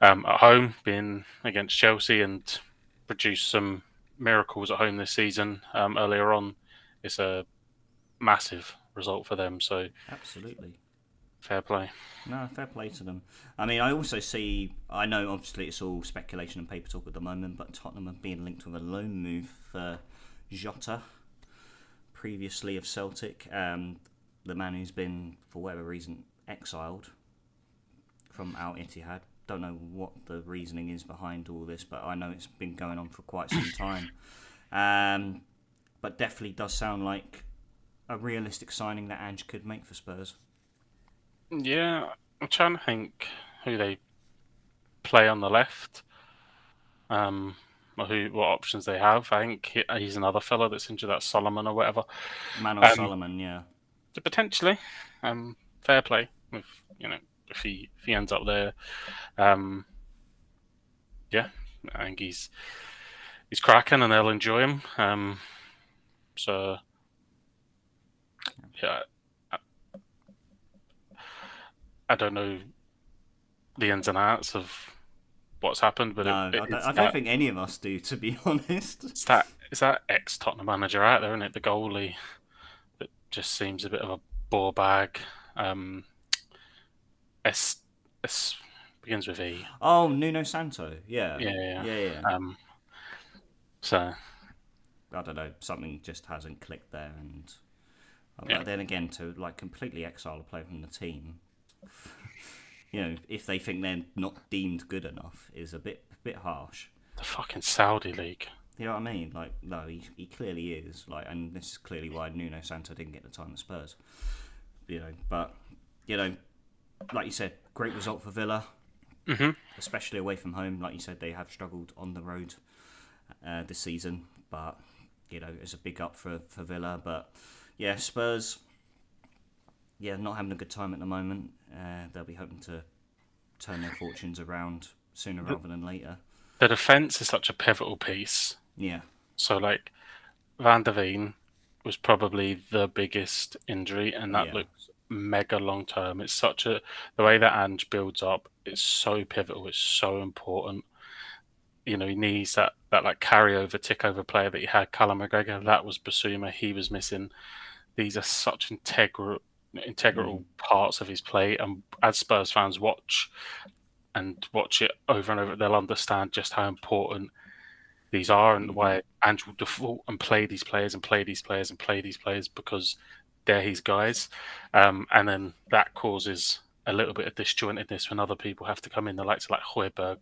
at home, being against Chelsea, and produced some miracles at home this season earlier on, it's a massive result for them. So absolutely. fair play. No, fair play to them. I mean, I know obviously it's all speculation and paper talk at the moment, but Tottenham have been linked with a loan move for Jota, previously of Celtic, the man who's been, for whatever reason, exiled from Al Etihad. Don't know what the reasoning is behind all this, but I know it's been going on for quite some time. But definitely does sound like a realistic signing that Ange could make for Spurs. Yeah, I'm trying to think who they play on the left, or what options they have. I think he's another fella that's injured, that Solomon or whatever. Mano Um, Solomon, yeah. Potentially, fair play if if he ends up there. Um, yeah, I think he's cracking, and they'll enjoy him. So yeah, I don't know the ins and outs of what's happened, but No, I don't think any of us do, to be honest. it's that ex Tottenham manager out there, isn't it? The goalie that just seems a bit of a ball bag. S S begins with E. Oh, Nuno Santo, yeah. Yeah. Yeah. So I don't know, something just hasn't clicked there, and yeah, but then again, to like completely exile a player from the team, if they think they're not deemed good enough, is a bit harsh. the fucking Saudi league. You know what I mean? Like, no, he clearly is. Like, and this is clearly why Nuno Santo didn't get the time at Spurs. But like you said, great result for Villa, especially away from home. Like you said, they have struggled on the road this season, but it's a big up for Villa. But yeah, Spurs, not having a good time at the moment. They'll be hoping to turn their fortunes around sooner rather than later. The defense is such a pivotal piece. Yeah. So Van der Veen was probably the biggest injury, and that Yeah. looks mega long term. It's such a the way that Ange builds up. It's so pivotal. It's so important. He needs that like carryover, tick over player that he had. Callum McGregor, that was Basuma. He was missing. These are such integral parts of his play, and as Spurs fans watch it over and over, they'll understand just how important these are and Mm-hmm. why Ange will default and play these players and play these players and play these players because they're his guys. And then that causes a little bit of disjointedness when other people have to come in. The likes of like Højbjerg,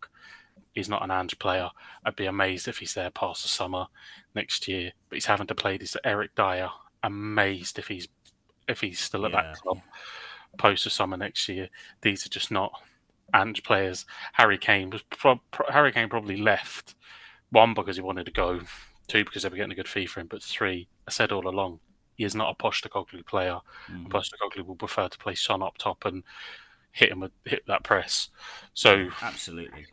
he's not an Ange player. I'd be amazed if he's there past the summer next year. But he's having to play this Eric Dyer. Amazed if he's still at that Yeah, club post the summer next year. These are just not Ange players. Harry Kane probably left, one because he wanted to go, two because they were getting a good fee for him, but three, I said all along, he is not a Postecoglou player. And mm-hmm. Postecoglou will prefer to play Son up top and hit that press. Yeah, So absolutely.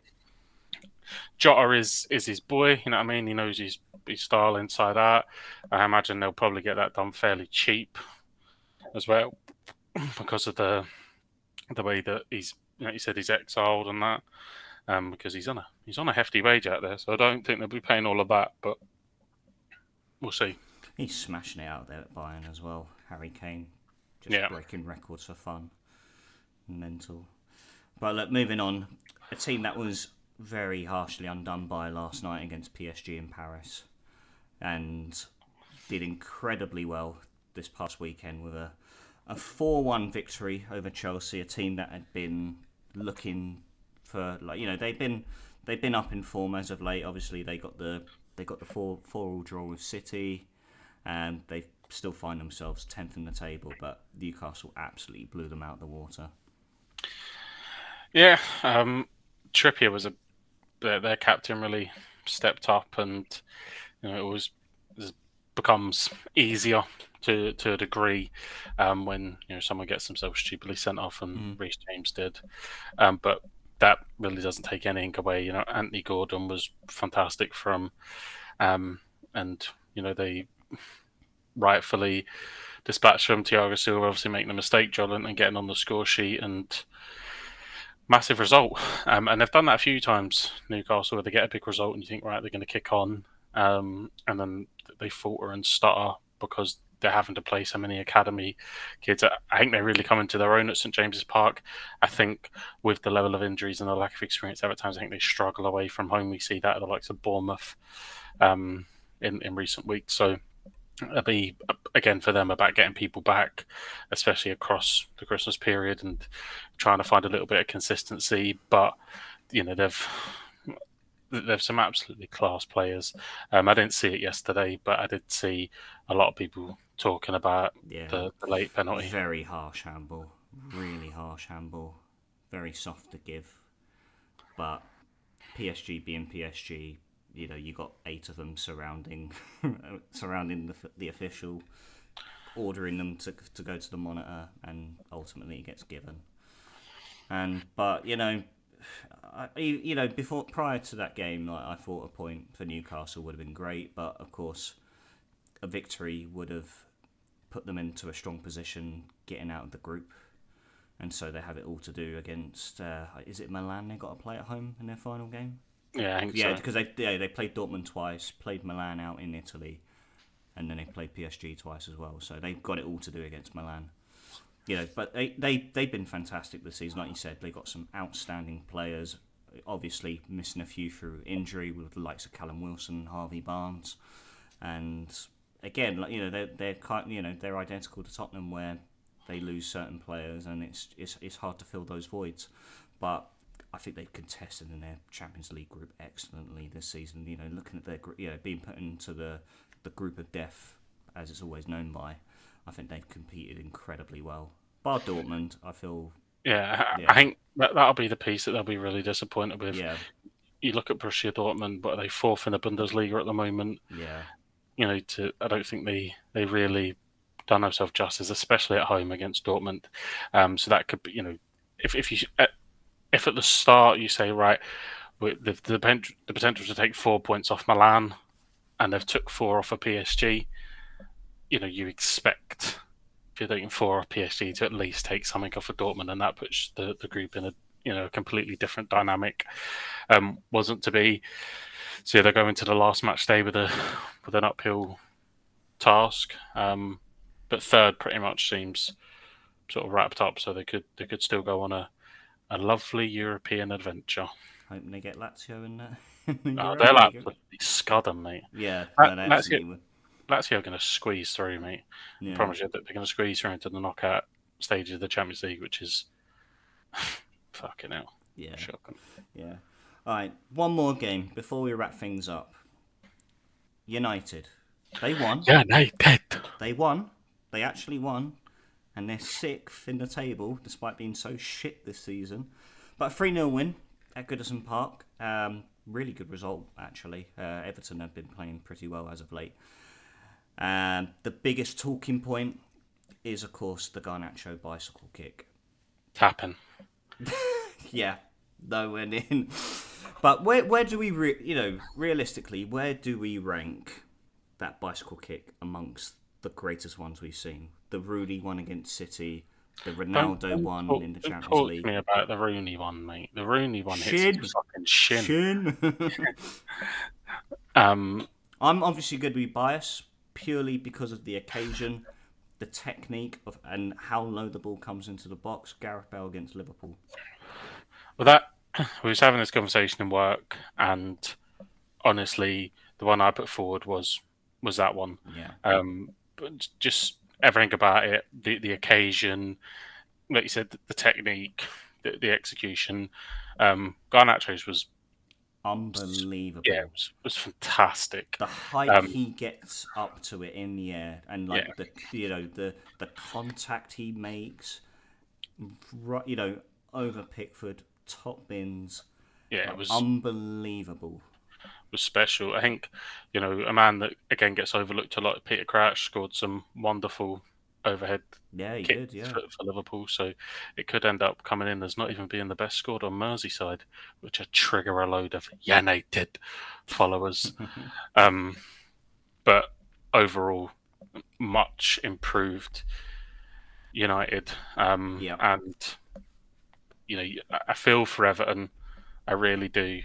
Jota is his boy. You know what I mean? He knows his style inside out. I imagine they'll probably get that done fairly cheap as well because of the way that he said he's exiled and that. Because he's on a hefty wage out there, so I don't think they'll be paying all of that, but we'll see. He's smashing it out there at Bayern as well. Harry Kane, just Yeah, breaking records for fun. Mental. But look, moving on, a team that was very harshly undone by last night against PSG in Paris, and did incredibly well this past weekend with a 4-1 victory over Chelsea, a team that had been looking for, like, they've been up in form as of late. Obviously, they got the 4-4 draw with City, and they still find themselves 10th in the table. But Newcastle absolutely blew them out of the water. yeah. Trippier their captain really stepped up, and it becomes easier to a degree when someone gets themselves stupidly sent off, and Mm. Reece James did. But that really doesn't take anything away. Anthony Gordon was fantastic from, and they rightfully dispatched from Thiago Silva, obviously making a mistake, Jolent, and getting on the score sheet, and massive result. And they've done that a few times, Newcastle, where they get a big result and you think, right, they're going to kick on, and then they falter and stutter because they're having to play so many academy kids. I think they really come into their own at St James's Park. I think with the level of injuries and the lack of experience, there at times I think they struggle away from home. We see that at the likes of Bournemouth in recent weeks. So it'll be again for them about getting people back, especially across the Christmas period, and trying to find a little bit of consistency. But they've some absolutely class players. I didn't see it yesterday, but I did see a lot of people talking about Yeah, the late penalty. very harsh handball, really harsh handball, very soft to give. But PSG being PSG, you got 8 of them surrounding the official, ordering them to go to the monitor, and ultimately it gets given. But before prior to that game, like, I thought a point for Newcastle would have been great, but of course a victory would have put them into a strong position getting out of the group, and so they have it all to do against. Is it Milan? They got to play at home in their final game. Yeah, I think Yeah, so. because they played Dortmund twice, played Milan out in Italy, and then they played PSG twice as well. So they've got it all to do against Milan. But they've been fantastic this season. Like you said, they got some outstanding players. Obviously, missing a few through injury with the likes of Callum Wilson, Harvey Barnes, and again, they're identical to Tottenham, where they lose certain players, and it's hard to fill those voids. But I think they've contested in their Champions League group excellently this season. Looking at their being put into the group of death, as it's always known by. I think they've competed incredibly well. Bar Dortmund, I feel. Yeah, I Yeah, think that'll be the piece that they'll be really disappointed with. yeah, You look at Borussia Dortmund, but are they fourth in the Bundesliga at the moment? yeah. I don't think they really done themselves justice, especially at home against Dortmund. So that could be, if at the start you say, right, the potential to take 4 points off Milan, and they've took 4 off of PSG, you expect you're looking for PSG to at least take something off of Dortmund, and that puts the group in a completely different dynamic. Wasn't to be. So they're going to the last match day with an uphill task. But third pretty much seems sort of wrapped up, so they could still go on a lovely European adventure. Hoping they get Lazio in in the Oh, Europa they'll League. absolutely scud them, mate. Yeah, no, they Lazio, absolutely would. Lazio are going to squeeze through, mate. I Yeah, promise you that they're going to squeeze through into the knockout stage of the Champions League, which is fucking hell. yeah, Shocking. yeah. All right, one more game before we wrap things up. United, they won. United. They won. They actually won, and they're sixth in the table despite being so shit this season. But a 3-0 win at Goodison Park. Really good result, actually. Everton have been playing pretty well as of late. The biggest talking point is, of course, the Garnacho bicycle kick. Tapping. Yeah, nowhere near. But where do we, realistically, where do we rank that bicycle kick amongst the greatest ones we've seen? The Rudy one against City, the Ronaldo one in the Don't Champions talk to League. me about the Rooney one, mate. The Rooney one hits his Shin, fucking shin. shin. Um, I'm obviously going to be biased purely because of the occasion, the technique of, and how low the ball comes into the box. Gareth Bale against Liverpool. well, that we was having this conversation in work, and honestly, the one I put forward was that one. Yeah, But just everything about it, the occasion, like you said, the technique, the execution. Garnacho's was yeah, unbelievable. was fantastic. The height Um, he gets up to it in the air, and yeah, like the contact he makes, right, over Pickford, top bins, yeah, it like unbelievable. was special. I think, a man that again gets overlooked a lot. Peter Crouch scored some wonderful overhead Yeah, he kicks did. Yeah. for Liverpool, so it could end up coming in as not even being the best scored on Merseyside, which would trigger a load of United followers. Um, but overall, much improved United, Yeah. and I feel for Everton. I really do.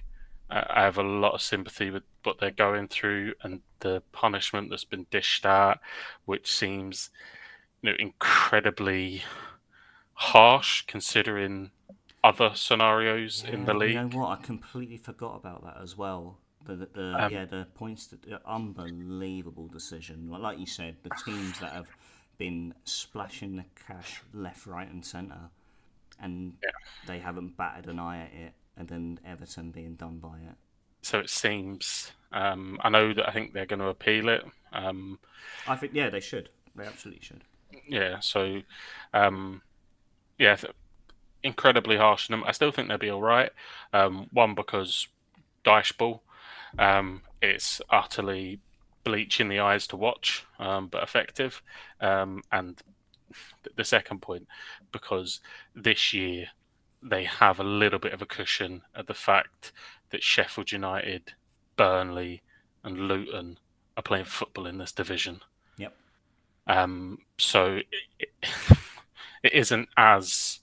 I have a lot of sympathy with what they're going through and the punishment that's been dished out, which seems incredibly harsh considering other scenarios in Yeah, the you know league. what? I completely forgot about that as well. Um, The points that the unbelievable decision. Like you said, the teams that have been splashing the cash left, right, and centre, and yeah. they haven't batted an eye at it, and then Everton being done by it. So it seems. I know that I think they're going to appeal it. I think yeah, they should. They absolutely should. Yeah. So, um, yeah, incredibly harsh on them. I still think they'll be all right. One because dice ball. It's utterly bleaching the eyes to watch, but effective. And the second point, because this year they have a little bit of a cushion at the fact that Sheffield United, Burnley, and Luton are playing football in this division. Yep. So it isn't as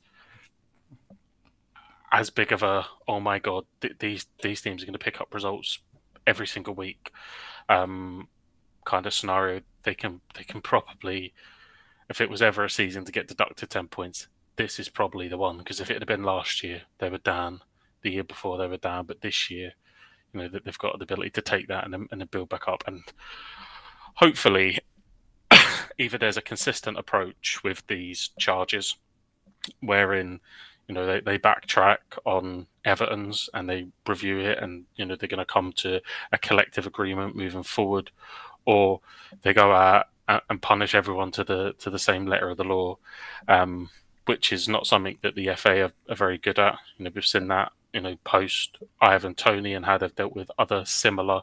big of a oh my god these teams are going to pick up results every single week kind of scenario. They can probably, if it was ever a season to get deducted 10 points, this is probably the one, because if it had been last year they were down, the year before they were down, but this year that they've got the ability to take that and then build back up, and hopefully either there's a consistent approach with these charges wherein they backtrack on Everton's and they review it, and they're going to come to a collective agreement moving forward, or they go out and punish everyone to the same letter of the law, which is not something that the FA are very good at. We've seen that post Ivan Toney and how they've dealt with other similar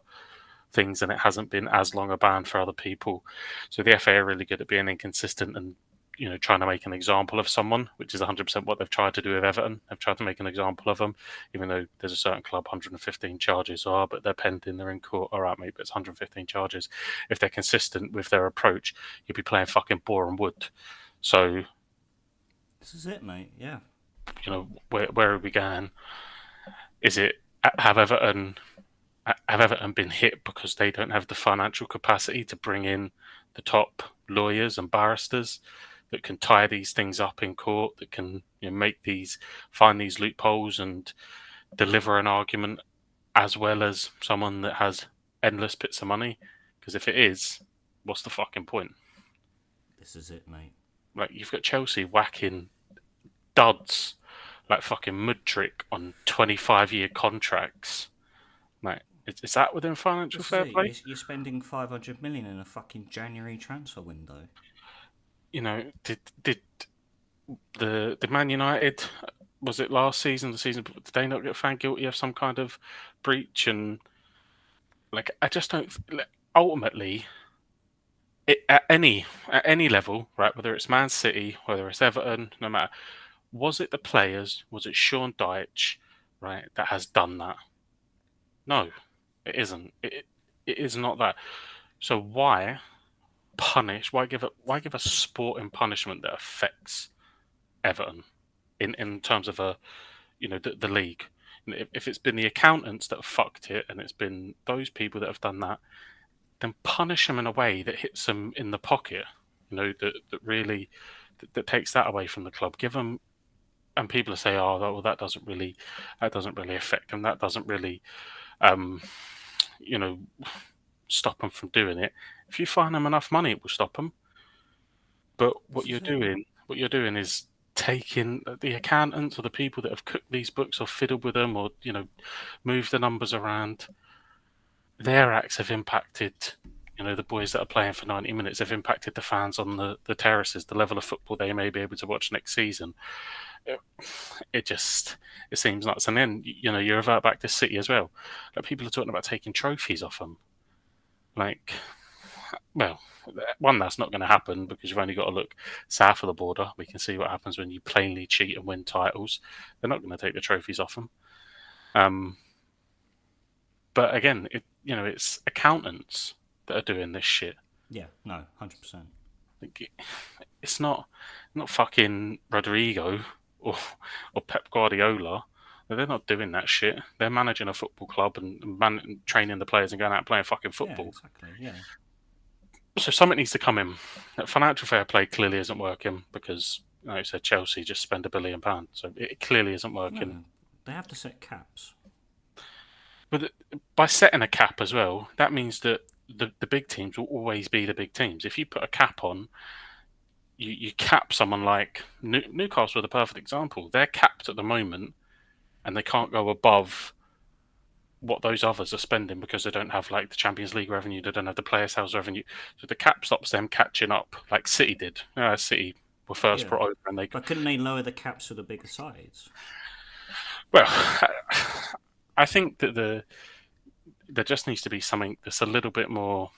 things, and it hasn't been as long a ban for other people. So the FA are really good at being inconsistent and trying to make an example of someone, which is 100% what they've tried to do with Everton. They've tried to make an example of them, even though there's a certain club 115 charges are, but they're pending, they're in court. All right, mate, but it's 115 charges. If they're consistent with their approach, you'd be playing fucking Boreham Wood. So, This is it, mate. Yeah. where are we going? Is it have Everton have Everton been hit because they don't have the financial capacity to bring in the top lawyers and barristers that can tie these things up in court, that can find these loopholes and deliver an argument, as well as someone that has endless bits of money? Because if it is, what's the fucking point? This is it, mate. Like, you've got Chelsea whacking duds like fucking Mudrick on 25-year contracts. Like, is that within financial This is fair it. play? You're spending 500 million in a fucking January transfer window. Did the Man United, was it last season, the season, did they not get found guilty of some kind of breach? And like, I just don't. Ultimately, at any level, right? Whether it's Man City, whether it's Everton, no matter, was it the players? Was it Sean Dyche, right, that has done that? No, it isn't. It is not that. So why punish? Why give a sporting punishment that affects Everton in terms of the league? If it's been the accountants that have fucked it, and it's been those people that have done that, then punish them in a way that hits them in the pocket. That takes that away from the club. Give them, and people say, "Oh, well, that doesn't really affect them. That doesn't really, um, you know, stop them from doing it." If you fine them enough money, it will stop them. But This what you're is it. doing, what you're doing is taking the accountants or the people that have cooked these books or fiddled with them, or moved the numbers around. Their acts have impacted, the boys that are playing for 90 minutes have impacted the fans on the terraces, the level of football they may be able to watch next season. It, it seems nuts. And then, you revert back to City as well. Like, people are talking about taking trophies off them. Like, well, one, that's not going to happen because you've only got to look south of the border. We can see what happens when you plainly cheat and win titles. They're not going to take the trophies off them. But again, it's accountants that are doing this shit. Yeah, no, 100%. Like, it's not fucking Rodrigo or Pep Guardiola. They're not doing that shit. They're managing a football club and training the players and going out and playing fucking Yeah, football. exactly. Yeah. So something needs to come in. Financial fair play clearly isn't working because, like I said, Chelsea just spend £1 billion, so it clearly isn't working. No, they have to set caps. But by setting a cap as well, that means that the big teams will always be the big teams. If you put a cap on, you cap someone like Newcastle are the perfect example. They're capped at the moment, and they can't go above what those others are spending because they don't have like the Champions League revenue, they don't have the player sales revenue. So the cap stops them catching up, like City did. City were first Yeah. brought over, and they But couldn't they lower the caps for the bigger sides? well, I think that there just needs to be something that's a little bit more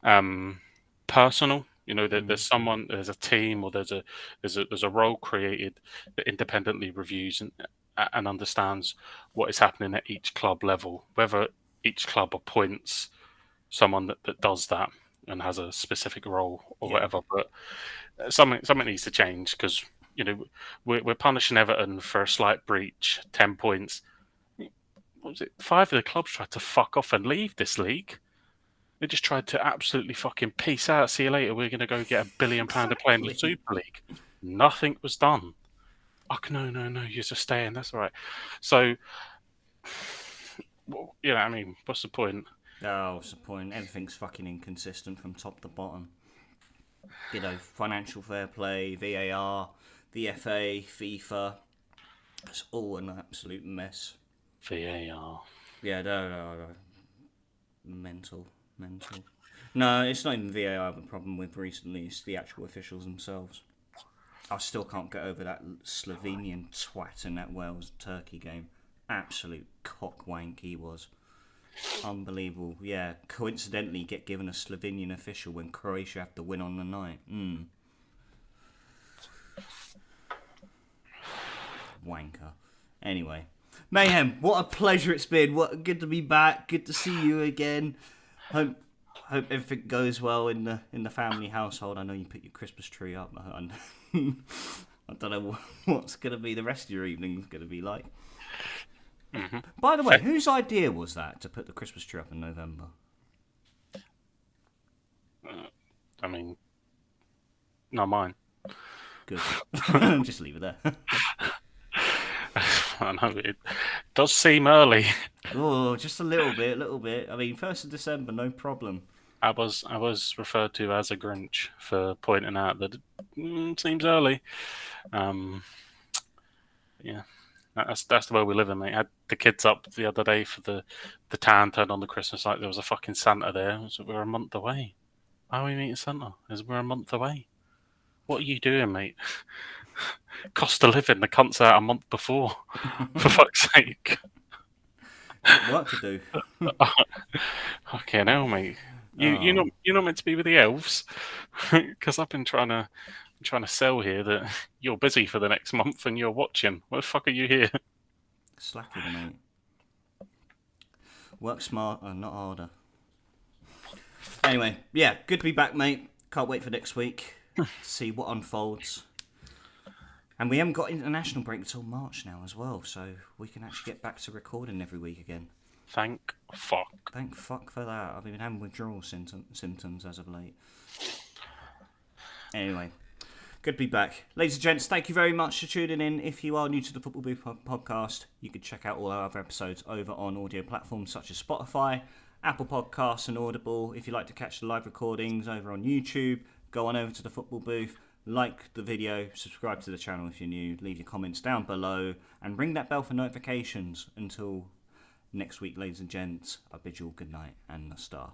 personal. That Mm. there's a team, or there's a role created that independently reviews and understands what is happening at each club level. Whether each club appoints someone that does that and has a specific role or Yeah. whatever, but something needs to change because we're punishing Everton for a slight breach, 10 points. What was it? Five of the clubs tried to fuck off and leave this league. They just tried to absolutely fucking peace out. See you later. We're going to go get £1 billion to play in the Exactly. Super League. Nothing was done. Oh, no, you're just staying. That's all right. So, I mean, what's the point? Oh, what's the point? Everything's fucking inconsistent from top to bottom. Financial fair play, VAR, the FA, FIFA. It's all an absolute mess. VAR. Yeah, no. Mental. No, it's not even VAR the problem with recently, it's the actual officials themselves. I still can't get over that Slovenian twat in that Wales-Turkey game. Absolute cockwank he was. Unbelievable. Yeah, coincidentally get given a Slovenian official when Croatia have to win on the night. Wanker. Anyway. Mayhem, what a pleasure it's been. What good to be back. Good to see you again. Hope hope everything goes well in the family household. I know you put your Christmas tree up. I don't know what's going to be the rest of your evening going to be like. Mm-hmm. By the way, whose idea was that to put the Christmas tree up in November? I mean, not mine. Good. Just leave it there. I know it does seem early. Oh, just a little bit. I mean, 1st of December, no problem. I was referred to as a Grinch for pointing out that it seems early. Yeah, that's the way we live in, mate. I had the kids up the other day for the town turned on the Christmas light. There was a fucking Santa there. So we're a month away. How are we meeting Santa? We're a month away. What are you doing, mate? Cost of living. The cunt's out a month before. For fuck's sake. Got work to do. Okay, now, mate. Oh, You're not meant to be with the elves, because I've been trying to sell here that you're busy for the next month and you're watching. Why the fuck are you here? slacking, mate. Work smarter, not harder. Anyway, yeah, good to be back, mate. Can't wait for next week to see what unfolds. And we haven't got international break until March now as well, so we can actually get back to recording every week again. Thank fuck. Thank fuck for that. I've been having withdrawal symptoms as of late. Anyway, good to be back. Ladies and gents, thank you very much for tuning in. If you are new to the Football Booth podcast, you can check out all our other episodes over on audio platforms such as Spotify, Apple Podcasts and Audible. If you'd like to catch the live recordings over on YouTube, go on over to the Football Booth, like the video, subscribe to the channel if you're new, leave your comments down below, and ring that bell for notifications. Until next week, ladies and gents, I bid you all good night and a star.